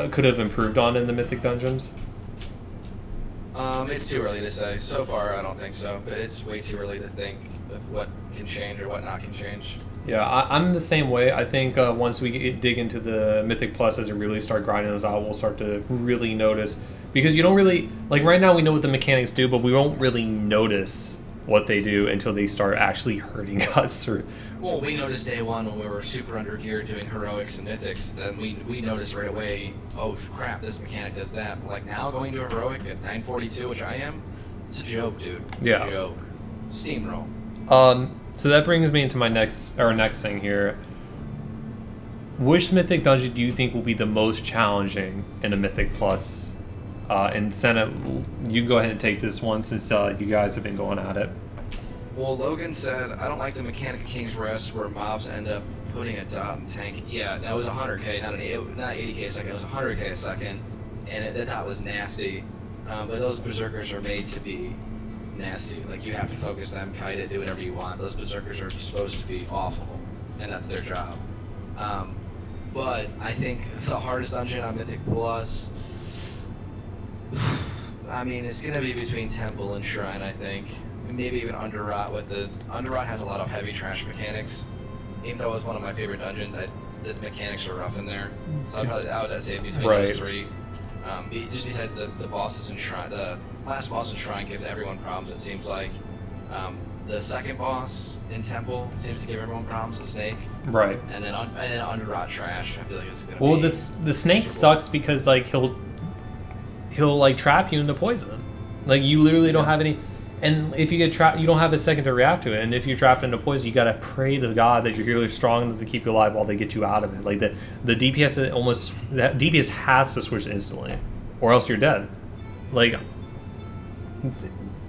could have improved on in the Mythic dungeons? It's too early to say. So far, I don't think so, but it's way too early to think of what can change or what not can change. Yeah, I'm the same way. I think once we dig into the Mythic Plus, as we really start grinding those out, we'll start to really notice. Because you don't really, like right now we know what the mechanics do, but we won't really notice what they do until they start actually hurting us. Or Well, we noticed day one when we were super under geared doing heroics and mythics. Then we noticed right away. Oh crap! This mechanic does that. But like now going to a heroic at 942, which I am, it's a joke, dude. Yeah. A joke. Steamroll. So that brings me into my next thing here. Which Mythic dungeon do you think will be the most challenging in a Mythic Plus? And Senah, you can go ahead and take this one since you guys have been going at it. Well, Logan said, I don't like the mechanic of King's Rest where mobs end up putting a dot in tank. Yeah, that was 100k, not 80k a second, it was 100k a second, and that dot was nasty. But those berserkers are made to be nasty. Like, you have to focus them, kite it, do whatever you want. Those berserkers are supposed to be awful, and that's their job. But I think the hardest dungeon on Mythic Plus, I mean, it's gonna be between Temple and Shrine, I think. Maybe even Underrot. Underrot has a lot of heavy trash mechanics. Even though it was one of my favorite dungeons, the mechanics are rough in there. So I would say between those three. Just besides the bosses in Shrine, the last boss in Shrine gives everyone problems. It seems like the second boss in Temple seems to give everyone problems. The snake. Right. And then Underrot trash. I feel like it's gonna. Well, be the snake miserable. sucks because like he'll like trap you into poison. Like you literally don't have any. And if you get trapped, you don't have a second to react to it. And if you're trapped into poison, you gotta pray to God that your healer is strong enough to keep you alive while they get you out of it. Like the DPS has to switch instantly, or else you're dead. Like.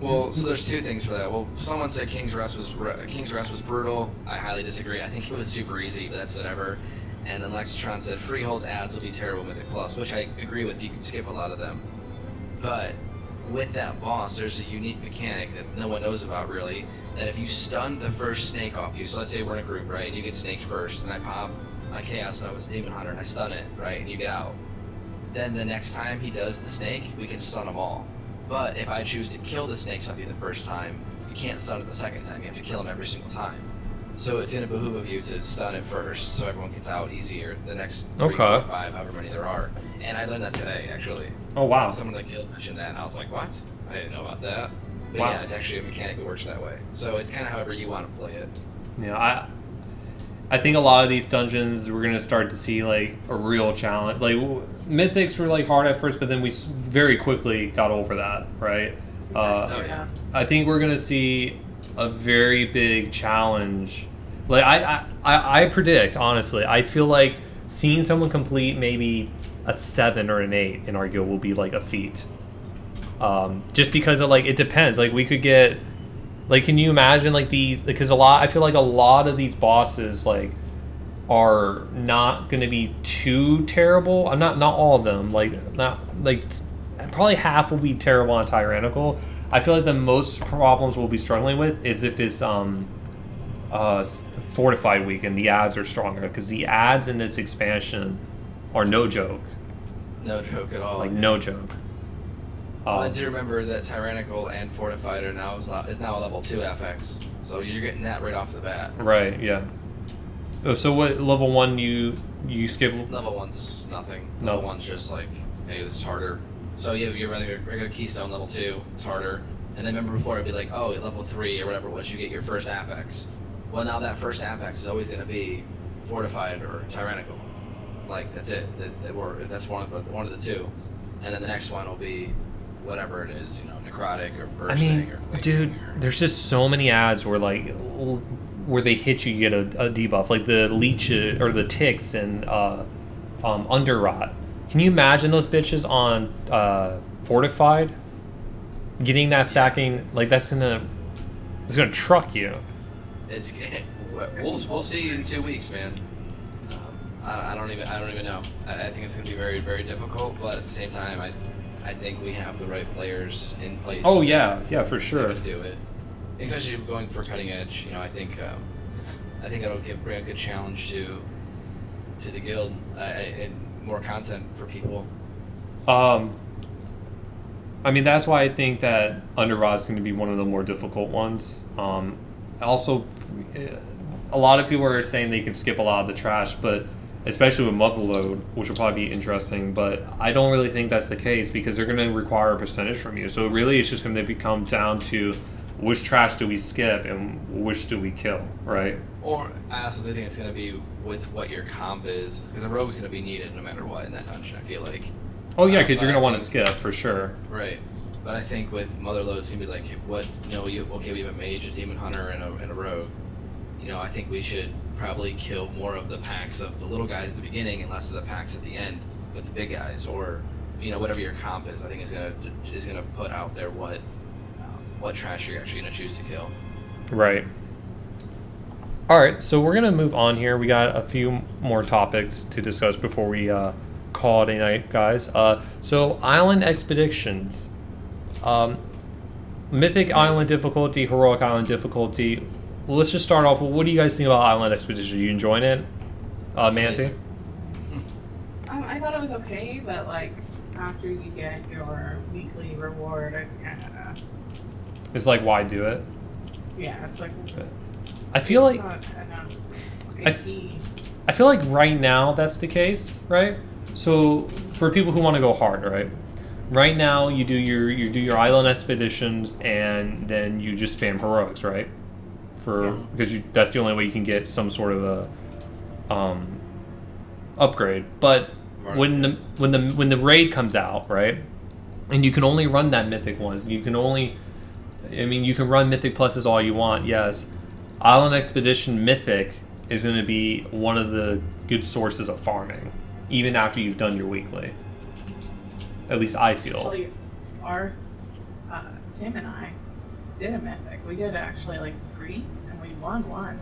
Well, so there's two things for that. Well, someone said King's Rest was brutal. I highly disagree. I think it was super easy, but that's whatever. And then Lexatron said Freehold ads will be terrible with Mythic Plus, which I agree with. You can skip a lot of them, but with that boss, there's a unique mechanic that no one knows about really, that if you stun the first snake off you, so let's say we're in a group, right, and you get snaked first, and I pop a Chaos Nova with Demon Hunter, and I stun it, right, and you get out. Then the next time he does the snake, we can stun them all. But if I choose to kill the snakes off you the first time, you can't stun it the second time, you have to kill him every single time. So it's gonna behoove of you to stun it first, so everyone gets out easier the next 3, 4, 5, however many there are. And I learned that today, actually. Oh wow. Someone that killed mentioned that, and I was like, what? I didn't know about that. But Wow. yeah, it's actually a mechanic that works that way. So it's kind of however you want to play it. Yeah, I think a lot of these dungeons we're gonna start to see like a real challenge. Like Mythics were like hard at first, but then we very quickly got over that, right? Oh yeah. I think we're gonna see a very big challenge. Like I predict, honestly, I feel like seeing someone complete maybe a 7 or an 8 in our guild will be like a feat. Just because of like it depends. Like we could get, like, can you imagine like these? Because I feel like a lot of these bosses like are not going to be too terrible. I'm not all of them. Like not like probably half will be terrible on Tyrannical. I feel like the most problems we'll be struggling with is if it's Fortified Week and the ads are stronger, because the ads in this expansion are no joke. No joke at all. Like no joke. Well, I do remember that Tyrannical and Fortified is now a level 2 FX, so you're getting that right off the bat. Right. Yeah. Oh, so what level 1 you skip? Level 1's nothing. No. Level 1's just like, hey, this is harder. So yeah, you're running a regular Keystone level 2, it's harder. And then remember before it'd be like, oh, at level 3 or whatever it was, you get your first affix. Well, now that first affix is always going to be Fortified or Tyrannical. Like that's it. That's one of the two. And then the next one will be whatever it is, necrotic or bursting. Dude, there's just so many ads where like where they hit you, you get a debuff, like the leech or the ticks and underrot. Can you imagine those bitches on Fortified? Getting that stacking, like it's gonna truck you. We'll see in 2 weeks, man. I don't even know. I think it's gonna be very, very difficult, but at the same time, I think we have the right players in place. Oh yeah, for sure. To do it, especially going for cutting edge. I think it'll bring a good challenge to the guild and more content for people. I mean, that's why I think that Underrot is going to be one of the more difficult ones. Also, a lot of people are saying they can skip a lot of the trash, but especially with muzzle load, which will probably be interesting. But I don't really think that's the case because they're going to require a percentage from you. So really, it's just going to come down to which trash do we skip and which do we kill, right? Or I also think it's going to be with what your comp is, because a rogue's going to be needed no matter what in that dungeon, I feel like. Oh yeah, because you're going to want to think- skip for sure. Right. But I think with Motherlode, it's going to be like, what, we have a mage, a demon hunter, and a rogue. I think we should probably kill more of the packs of the little guys at the beginning and less of the packs at the end with the big guys, or whatever your comp is. I think is gonna put out there what trash you're actually gonna choose to kill. Right. All right, so we're gonna move on here. We got a few more topics to discuss before we call it a night, guys. So island expeditions, mythic island difficulty, heroic island difficulty. Well, let's just start off. What do you guys think about island expedition? Are you enjoying it, Manti? I thought it was okay, but like after you get your weekly reward, it's kind of It's like, why do it? yeah, it's like I feel like not enough I AP. I feel like right now that's the case, right? So for people who want to go hard, right? Right now you do your island expeditions and then you just spam heroics, right? Because that's the only way you can get some sort of a upgrade. But when the raid comes out, right? And you can only run that mythic ones. You can run mythic pluses all you want, yes. Island expedition mythic is going to be one of the good sources of farming, even after you've done your weekly. At least I feel. Actually, our Sam and I did a mythic. We did actually like 3, and we won 1.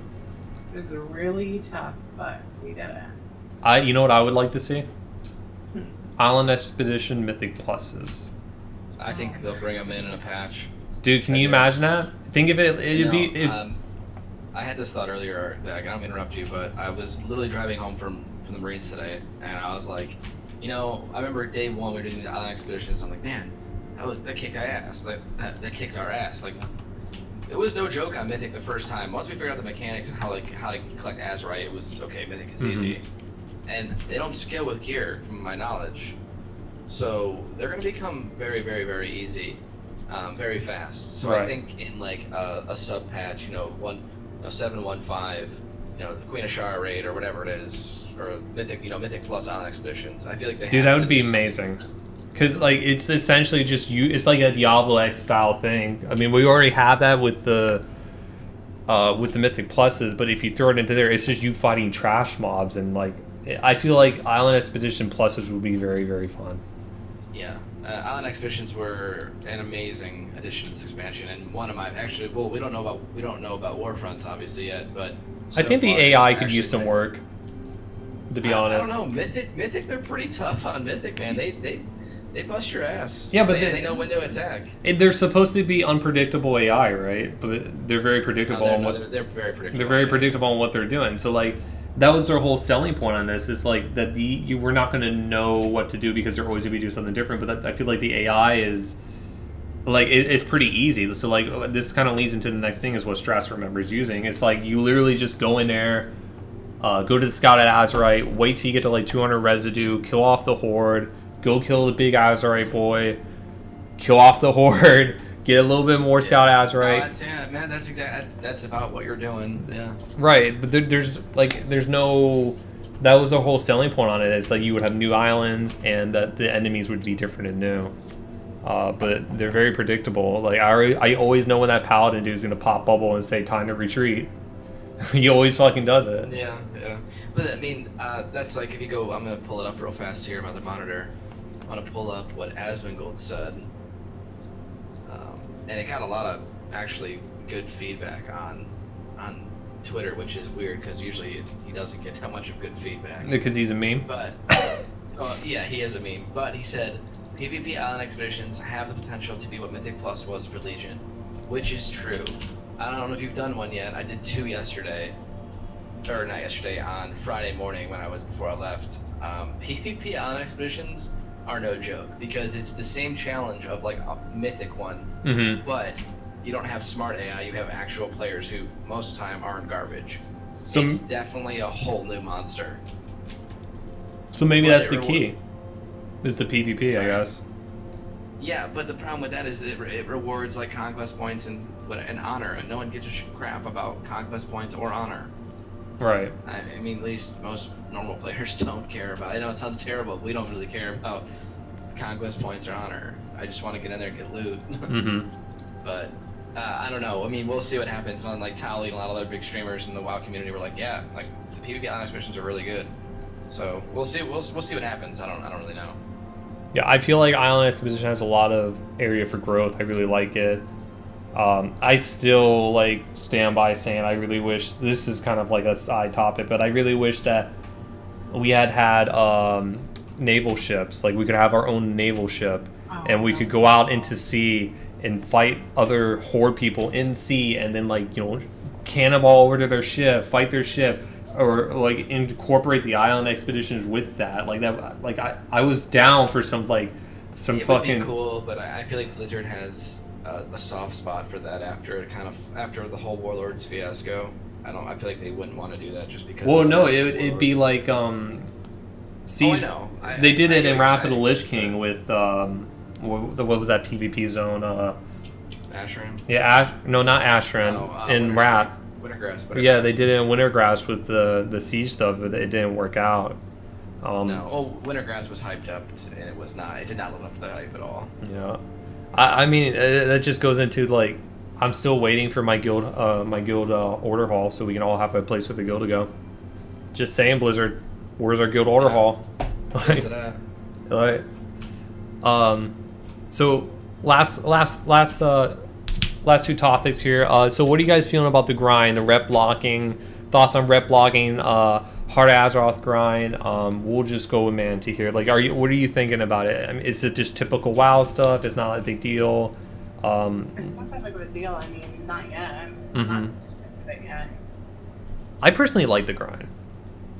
It was really tough, but we did it. You know what I would like to see? Island expedition mythic pluses. I think they'll bring them in a patch. Dude, can you imagine that? Think of it. I had this thought earlier. I don't interrupt you, but I was literally driving home from the Marines today, and I was like, I remember day 1 we were doing the island expeditions. I'm like, man, that kicked our ass. That kicked our ass. Like, it was no joke on Mythic the first time. Once we figured out the mechanics and how to collect Azeroth, it was okay. Mythic is easy, and they don't scale with gear, from my knowledge. So they're going to become very, very, very easy, very fast. So right. I think in like a sub patch, 7.15, the Queen of Shara raid or whatever it is, or Mythic, Mythic plus Island expeditions. I feel like Dude, that would be amazing. Because like it's essentially just it's like a Diablo-esque style thing. I mean, we already have that with the Mythic pluses, but if you throw it into there, it's just you fighting trash mobs, and like I feel like Island expedition pluses would be very, very fun. Yeah, Island expeditions were an amazing addition to this expansion, and one of my we don't know about Warfronts obviously yet, but I think the AI could use some work. To be honest, I don't know. Mythic, they're pretty tough on Mythic, man. They bust your ass. Yeah, but they know when to attack. They're supposed to be unpredictable AI, right? But they're very predictable. They're very predictable. They're very predictable on what they're doing. So like that was their whole selling point on this. Is like that we're not going to know what to do because they're always going to be doing something different. But I feel like the AI is like it's pretty easy. So like this kind of leads into the next thing is what Strass remembers using. It's like you literally just go in there. Go to the scout at Azeroth, wait till you get to like 200 residue, kill off the horde, go kill the big Azeroth boy, kill off the horde, get a little bit more scout Azeroth. Man, that's about what you're doing. Yeah. Right, but there's no. That was the whole selling point on it. It's like you would have new islands and that the enemies would be different and new. But they're very predictable. Like I always know when that paladin dude is gonna pop bubble and say time to retreat. He always fucking does it. Yeah. But I mean, that's like if you go. I'm gonna pull it up real fast here on the monitor. I want to pull up what Asmongold said, and it got a lot of actually good feedback on Twitter, which is weird because usually he doesn't get that much of good feedback. Because he's a meme. But yeah, he is a meme. But he said PvP Island expeditions have the potential to be what Mythic Plus was for Legion, which is true. I don't know if you've done one yet. I did 2 yesterday, or not yesterday, on Friday morning before I left. PvP Island expeditions are no joke because it's the same challenge of like a Mythic one, but you don't have smart AI. You have actual players who most of the time aren't garbage. So it's definitely a whole new monster. So maybe that's the key. Is the PvP, I guess. Yeah, but the problem with that is it rewards like conquest points and an honor, and no one gives a crap about conquest points or honor. Right. I mean, at least most normal players don't care about. I know it sounds terrible, but we don't really care about conquest points or honor. I just want to get in there and get loot. Mm-hmm. But I don't know. I mean, we'll see what happens. On like Tally and a lot of other big streamers in the WoW community were like, yeah, like the PvP Onyx missions are really good. So we'll see. We'll see what happens. I don't really know. Yeah, I feel like Island Expedition has a lot of area for growth. I really like it. I still like stand by saying I really wish, this is kind of like a side topic, but I really wish that we had naval ships. Like we could have our own naval ship, and we could go out into sea and fight other horde people in sea, and then like, you know, cannonball over to their ship, fight their ship, or like incorporate the island expeditions with that. Like that, like I was down for some it fucking. would be cool, but I feel like Blizzard has a soft spot for that after the whole Warlords fiasco. I feel like they wouldn't want to do that just because. Well, no, it'd be like Siege. Oh, I know. They did it in Wrath of the excited Lich for King that. with what was that PvP zone? Ashram? Yeah, no, not Ashran. No, in Wrath. Wintergrass. Yeah, they did it in Wintergrass with the siege stuff, but it didn't work out. No, Wintergrass was hyped up, and it did not live up to the hype at all. Yeah, I mean that just goes into like I'm still waiting for my guild order hall so we can all have a place for the guild to go. Just saying, Blizzard, where's our guild order hall? Where's it at? Like, so last two topics here. So what are you guys feeling about the grind, the rep blocking? Thoughts on rep blocking, Heart of Azeroth grind? We'll just go with Manti here. Like, what are you thinking about it? I mean, is it just typical WoW stuff? It's not a big deal. It's not that big of a deal. I mean, not yet. Mhm. Not significant yet. I personally like the grind.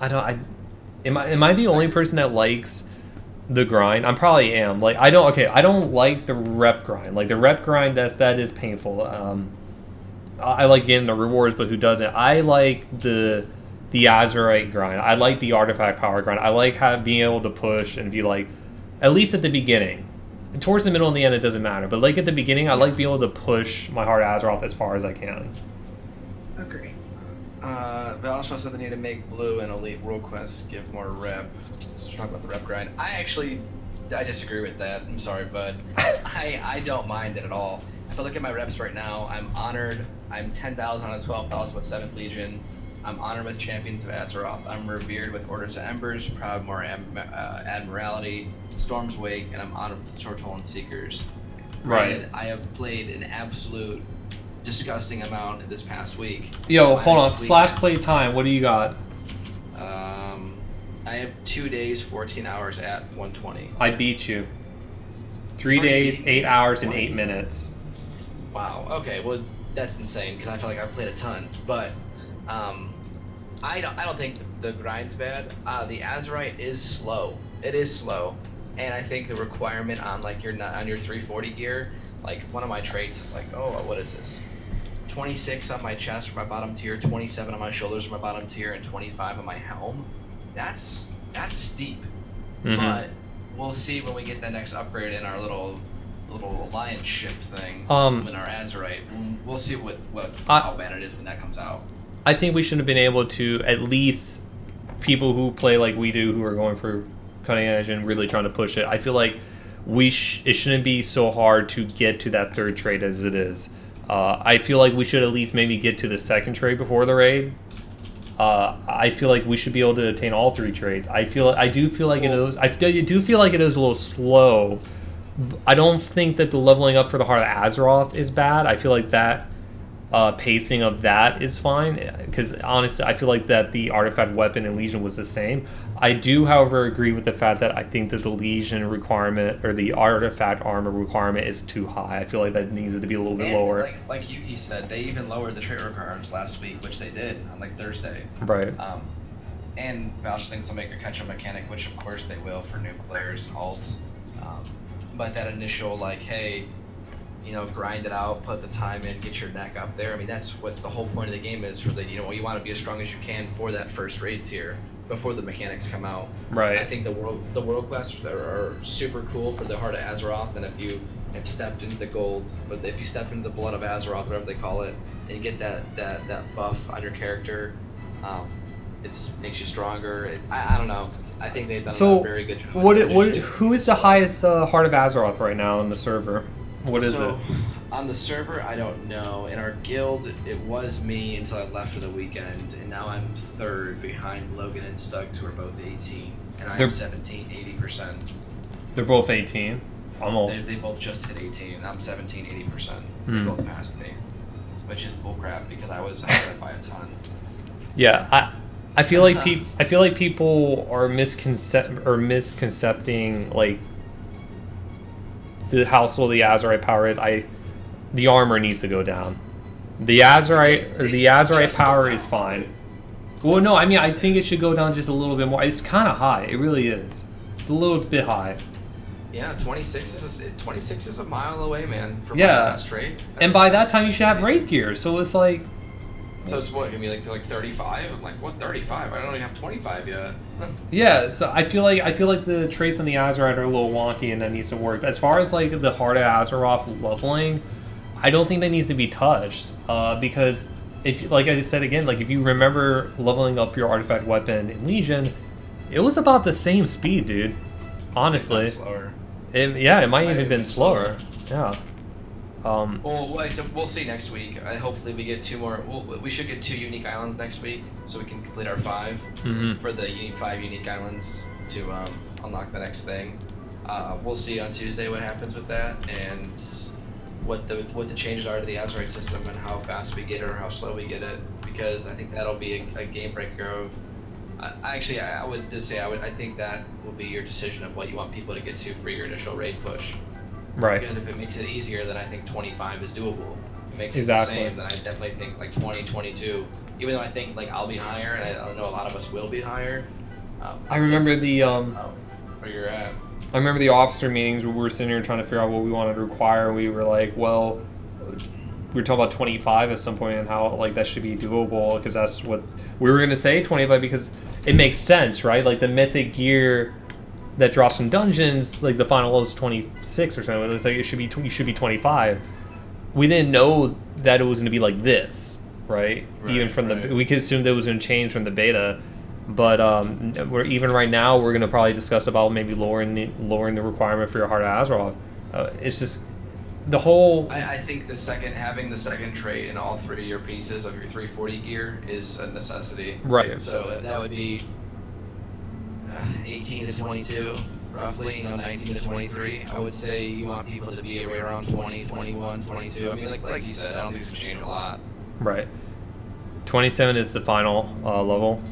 Am I the only person that likes the grind? I probably am. Like I don't like the rep grind. Like the rep grind, that is painful. I like getting the rewards, but who doesn't? I like the Azerite grind. I like the artifact power grind. I like being able to push and be like, at least at the beginning. And towards the middle and the end, it doesn't matter. But like at the beginning, I like being able to push my Heart of Azeroth as far as I can. Agree. But also said they need to make Blue and Elite World Quests give more rep. So we're talking about the rep grind. I disagree with that. I'm sorry, bud. I don't mind it at all. If I look at my reps right now, I'm honored. I'm 10,000 on a 12,000 with 7th Legion. I'm honored with Champions of Azeroth. I'm revered with Orders of Embers, Proudmoore Admiralty, Storm's Wake, and I'm honored with Swordhole Seekers. Right. And I have played an absolute disgusting amount this past week. Yo, hold on. Slash play time. What do you got? I have 2 days, 14 hours at 120. I beat you. 3 days, 8 hours, and 8 minutes. Wow. Okay. Well, that's insane because I feel like I've played a ton. But I don't think the grind's bad. The Azerite is slow. It is slow, and I think the requirement on like your 340 gear, like one of my traits is like, oh, what is this? 26 on my chest for my bottom tier, 27 on my shoulders for my bottom tier, and 25 on my helm. That's steep. Mm-hmm. But we'll see when we get that next upgrade in our little alliance ship thing in our Azerite. We'll see how bad it is when that comes out. I think we should have been able to, at least people who play like we do, who are going for cutting edge and really trying to push it. I feel like it shouldn't be so hard to get to that third trade as it is. I feel like we should at least maybe get to the second trade before the raid. I feel like we should be able to attain all 3 trades. I do feel like it is a little slow. I don't think that the leveling up for the Heart of Azeroth is bad. I feel like that pacing of that is fine, because honestly, I feel like that the artifact weapon in Legion was the same. I do, however, agree with the fact that I think that the Legion requirement or the artifact armor requirement is too high. I feel like that needed to be a little bit lower. Like Yuki said, they even lowered the trait requirements last week, which they did on like Thursday. Right. And Valsh thinks they'll make a catch-up mechanic, which of course they will for new players and alts. But that initial like, hey, grind it out, put the time in, get your neck up there. I mean, that's what the whole point of the game is. For you want to be as strong as you can for that first raid tier before the mechanics come out. Right. I think the world quests are super cool for the Heart of Azeroth, and if you have stepped into the gold, but if you step into the blood of Azeroth, whatever they call it, and you get that buff on your character, it makes you stronger. I don't know. I think they've done a very good job. Who is the highest Heart of Azeroth right now on the server? What is it? On the server, I don't know. In our guild, it was me until I left for the weekend, and now I'm 3rd behind Logan and Stugs, who are both 18, and I'm 17, 80%. They're both 18. They both just hit 18. I'm 17, 80%. They both passed me, which is bullcrap because I was ahead by a ton. Yeah, I feel like people are misconcepting like how slow the Azerite power is. The armor needs to go down. The Azerite power is fine. Well, no, I mean I think it should go down just a little bit more. It's kind of high. It really is. It's a little bit high. Yeah, 26 is a mile away, man. From yeah. my last trade. And by that time you should have raid gear. So it's like. So it's what, gonna be like 35? I'm like, what 35? I don't even have 25 yet. Yeah, so I feel like the traits on the Azerite are a little wonky and that needs to work. As far as like the Heart of Azeroth leveling, I don't think that needs to be touched. Because if, like I said again, like if you remember leveling up your artifact weapon in Legion, it was about the same speed, dude. Honestly. Slower. It might even been slower. Yeah. Well, we'll see next week. Hopefully we get 2 more. We should get 2 unique islands next week, so we can complete our 5 for the 5 unique islands to unlock the next thing. We'll see on Tuesday what happens with that and what the changes are to the Azerite system and how fast we get it or how slow we get it. Because I think that'll be a game breaker of. I would just say I think that will be your decision of what you want people to get to for your initial raid push. Right. Because if it makes it easier, then I think 25 is doable. If it makes it Exactly. the same, then I definitely think like 20, 22. Even though I think like I'll be higher, and I know a lot of us will be higher. I remember where you're at. I remember the officer meetings where we were sitting here trying to figure out what we wanted to require. We were like, well, we were talking about 25 at some point and how like that should be doable because that's what we were gonna say 25 because it makes sense, right? Like the mythic gear that drops from dungeons, like the final low is 26 or something. It's like you should be 25. We didn't know that it was going to be like this, right? Even from we could assume that it was going to change from the beta, but we're even right now we're going to probably discuss about maybe lowering the requirement for your Heart of Azeroth. It's just the whole. I think having the second trait in all 3 of your pieces of your 340 gear is a necessity. Right. So that would be 18 to 22, roughly, 19 to 23. I would say you want people to be right around 20, 21, 22. I mean, like you said, I don't think it's going to change a lot. Right. 27 is the final level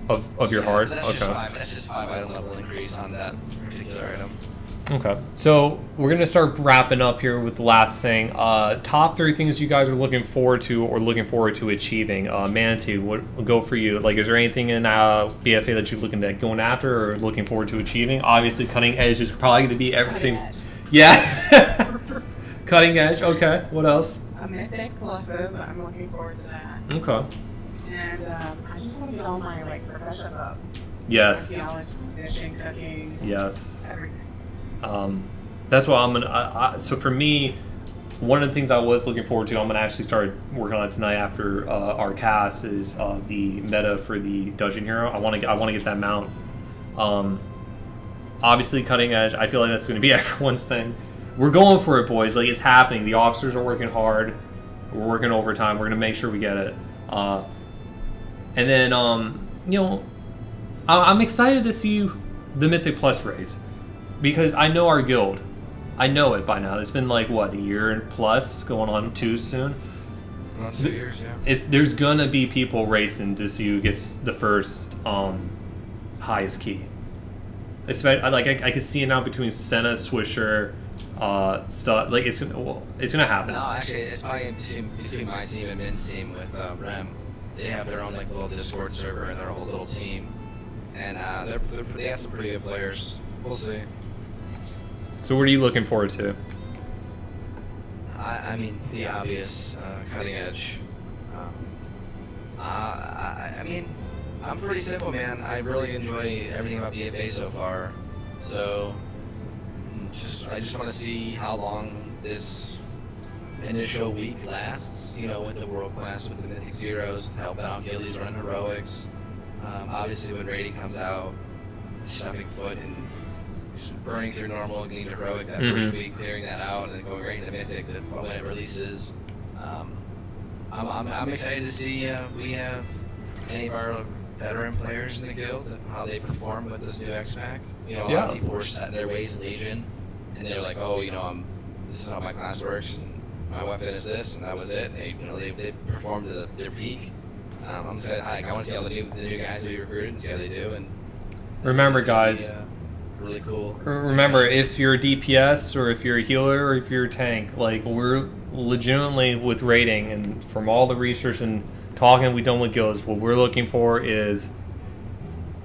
of your heart. That's just 5 item level increase on that particular item. Okay, so we're going to start wrapping up here with the last thing. Top 3 things you guys are looking forward to or looking forward to achieving. Manatee, what will go for you? Like, is there anything in BFA that you're looking at going after or looking forward to achieving? Obviously, cutting edge is probably going to be everything. Yeah. Cutting edge, okay. What else? Mythic pluses, I'm looking forward to that. Okay. And I just want to get all my profession up. Yes. Archaeology, fishing, cooking. Yes. Everything. That's what I'm gonna. So for me, one of the things I was looking forward to, I'm gonna actually start working on it tonight after our cast is the meta for the Dungeon Hero. I want to get that mount. Obviously, cutting edge. I feel like that's gonna be everyone's thing. We're going for it, boys. Like it's happening. The officers are working hard. We're working overtime. We're gonna make sure we get it. And then I'm excited to see the Mythic Plus race. Because I know our guild. I know it by now. It's been like, what, a year plus, going on 2 soon? Well, 2 years, yeah. There's going to be people racing to see who gets the first highest key. I can see it now between Senah, Swisher, stuff. Like, it's gonna happen. No, actually, it's probably between my team and Min's team with Rem. They have their own little Discord server and their whole little team. And they have some pretty good players. We'll see. So what are you looking forward to? I mean, the obvious cutting edge. I mean, I'm pretty simple, man. I really enjoy everything about BFA so far. So, I just want to see how long this initial week lasts. You know, with the world class, with the Mythic Zeros, with helping out guildies run heroics. Obviously, when raiding comes out, stuffing foot and just burning through normal, getting heroic that first week, clearing that out, and then going right into Mythic when it releases. I'm excited to see we have any of our veteran players in the guild, how they perform with this new X-Pack. You know, a lot of people were set in their ways in Legion, and they're like, oh, you know, this is how my class works, and my weapon is this, and that was it. They performed to their peak. I'm excited. I want to see all the new guys that we recruited and see how they do. And remember, guys, really cool. Remember, if you're a DPS or if you're a healer or if you're a tank, like, we're legitimately with rating, and from all the research and talking we've done with guilds, what we're looking for is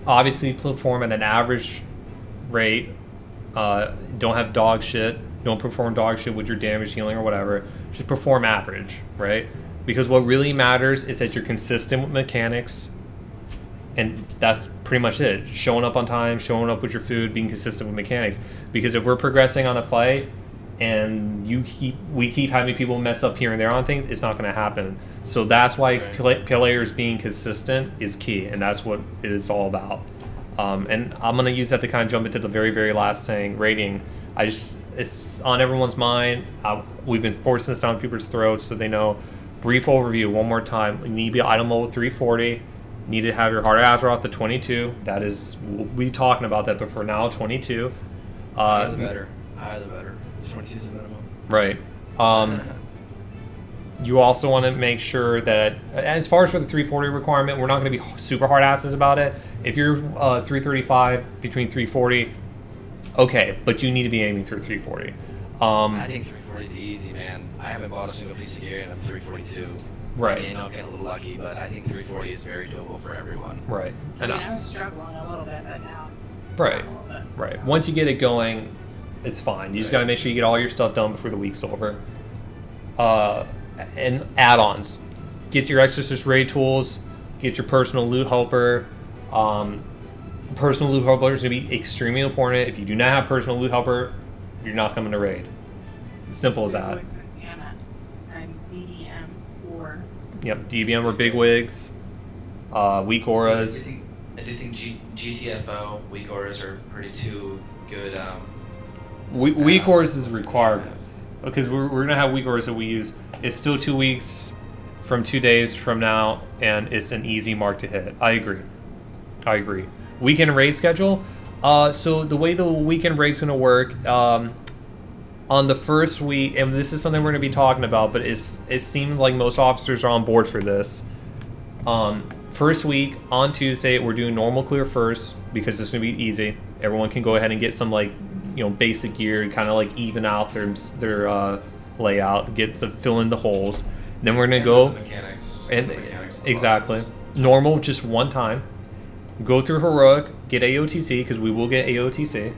obviously perform at an average rate. Don't have dog shit. Don't perform dog shit with your damage, healing, or whatever. Just perform average, right? Because what really matters is that you're consistent with mechanics, and that's pretty much it. Showing up on time, showing up with your food, being consistent with mechanics. Because if we're progressing on a fight and we keep having people mess up here and there on things, it's not going to happen. So that's why players being consistent is key, and that's what it is all about. And I'm going to use that to kind of jump into the very, very last thing, rating. It's on everyone's mind. We've been forcing this down people's throats so they know. Brief overview one more time. You need to be item level 340. Need to have your Heart of Azeroth at 22. That is, we'll be talking about that, but for now, 22. Higher the better. Higher the better. 22 is the minimum. Right. You also want to make sure that, as far as for the 340 requirement, we're not going to be super hard asses about it. If you're 335 between 340, okay, but you need to be aiming through 340. I think 340 is easy, man. I haven't bought a single piece of gear, and I'm 342. Right. I mean, I'll get a little lucky, but I think 340 is very doable for everyone. Right. I was struggling a little bit, but now it's right. not a little bit. Right. Once you get it going, it's fine. You just got to make sure you get all your stuff done before the week's over. And add-ons. Get your Exorcist raid tools. Get your personal loot helper. Personal loot helper is going to be extremely important. If you do not have personal loot helper, you're not coming to raid. Simple as that. And DBM or... Yep, DBM or big wigs. Weak auras. I do think GTFO, weak auras are pretty too good. Weak auras is required. Because we're going to have weak auras that we use. It's still 2 weeks from 2 days from now, and it's an easy mark to hit. I agree. Weekend raid schedule. So the way the weekend raid's going to work, on the first week, and this is something we're going to be talking about, but it seems like most officers are on board for this. First week, on Tuesday, we're doing normal clear first, because it's going to be easy. Everyone can go ahead and get some, like, basic gear, kind of like even out their layout, get to fill in the holes. Then we're going to go... Mechanics exactly. Normal, just one time. Go through heroic, get AOTC, because we will get AOTC.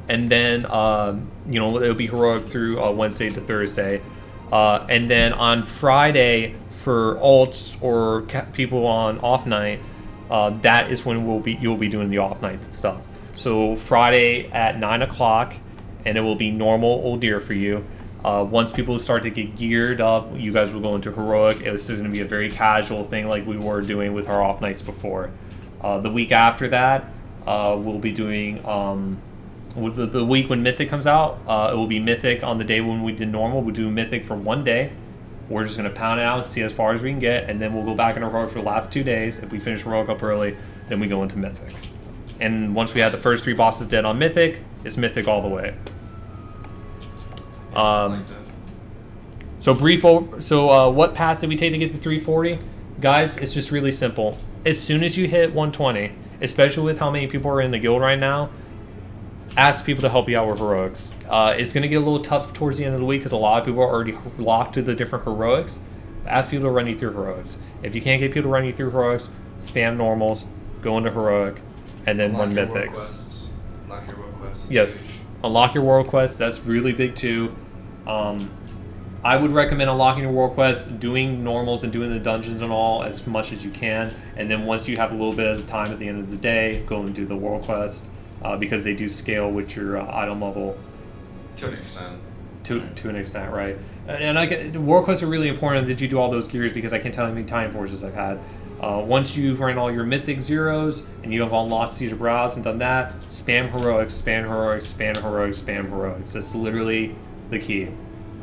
And then, it'll be heroic through Wednesday to Thursday. And then on Friday, for alts or people on off night, that is when you'll be doing the off night stuff. So Friday at 9 o'clock, and it will be normal old deer for you. Once people start to get geared up, you guys will go into heroic. This is going to be a very casual thing like we were doing with our off nights before. The week after that, we'll be doing the week when Mythic comes out. It will be Mythic on the day when we did normal. We'll do Mythic for 1 day. We're just going to pound it out and see as far as we can get, and then we'll go back into heroic for the last 2 days. If we finish heroic up early, then we go into Mythic. And once we have the first 3 bosses dead on Mythic, it's Mythic all the way. So what path did we take to get to 340? Guys, it's just really simple. As soon as you hit 120, especially with how many people are in the guild right now, ask people to help you out with heroics. It's going to get a little tough towards the end of the week because a lot of people are already locked to the different heroics. Ask people to run you through heroics. If you can't get people to run you through heroics, spam normals, go into heroic, and then run mythics. Unlock your world quests. Yes, unlock your world quests. That's really big too. I would recommend unlocking your world quests, doing normals and doing the dungeons and all as much as you can, and then once you have a little bit of time at the end of the day, go and do the world quest. because they do scale with your item level To an extent. to an extent, right? And I get war quests are really important that you do all those gears because I can't tell you how many time forces I've had. Once you've run all your mythic zeros and you have unlocked Siege of Browse and done that, spam heroics, spam heroics, spam heroics, spam heroics. That's literally the key.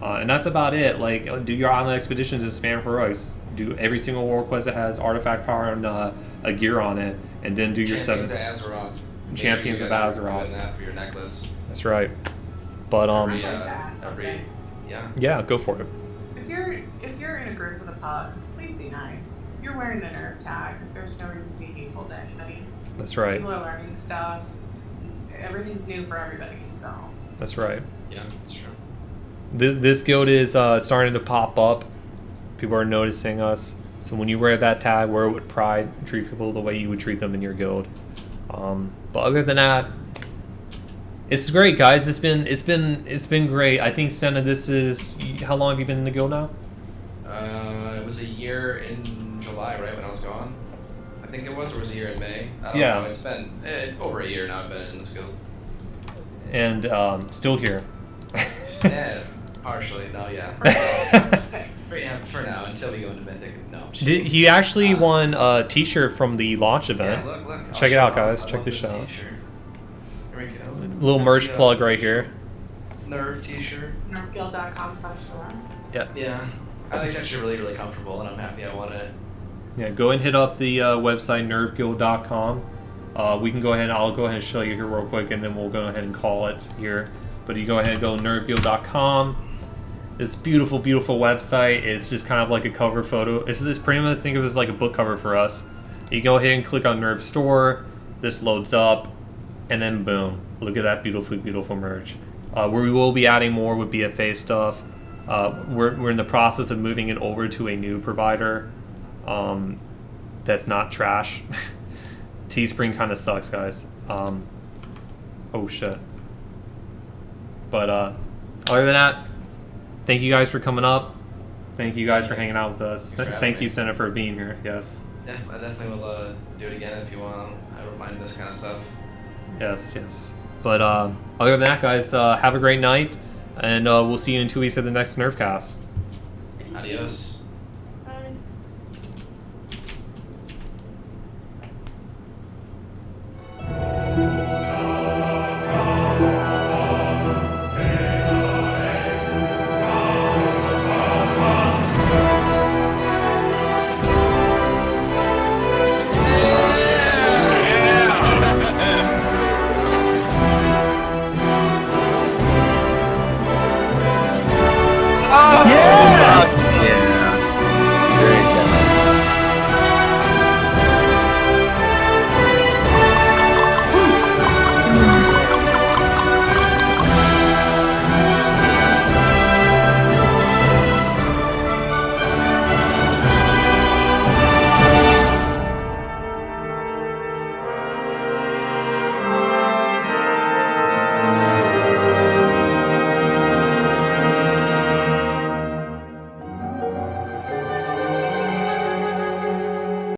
And that's about it. Like, do your island expeditions and spam heroics. Do every single war quest that has artifact power and a gear on it, and then do your Champions seven of Azeroth. Make Champions sure of you guys are Azeroth. doing that for your necklace. That's right. But Yeah. yeah, go for it. If you're in a group with a pug, please be nice. You're wearing the NERV tag. There's no reason to be hateful to anybody. That's right. People are learning stuff. Everything's new for everybody, so. That's right. Yeah, that's true. This guild is starting to pop up. People are noticing us. So when you wear that tag, wear it with pride. Treat people the way you would treat them in your guild. But other than that, it's great, guys. It's been great. I think Senah, this is how long have you been in the guild now? It was a year in July, right, when I was gone? I think it was, or was it a year in May? I don't Yeah. know. It's been over a year now I've been in this guild. And still here. Yeah, partially. No, yeah. For now, until we go into Mythic. No. I'm just kidding. He actually won a t-shirt from the launch Yeah, event. look. I'll Check it show out, off. guys. I Check love this out. T-shirt. Here we go. Little merch plug right here. NERV t-shirt. NERVguild.com/store. Yeah. I think it's actually really, really comfortable, and I'm happy I want it. Yeah, go and hit up the website nervguild.com. We can go ahead. I'll go ahead and show you here real quick, and then we'll go ahead and call it here. But you go ahead and go to nervguild.com. This beautiful, beautiful website. It's just kind of like a cover photo. It's pretty much, think of it as like a book cover for us. You go ahead and click on NERV Store. This loads up, and then boom, look at that beautiful, beautiful merch. We will be adding more with BFA stuff. We're in the process of moving it over to a new provider. That's not trash. Teespring kind of sucks, guys. Oh shit. But other than that, thank you guys for coming up. Thank you guys for hanging out with us. Thanks for Thank having you, me. Senah, for being here. Yes. Yeah, I definitely will do it again if you want. I don't mind this kind of stuff. Yes. But other than that, guys, have a great night, and we'll see you in 2 weeks at the next NERV Cast. Adios.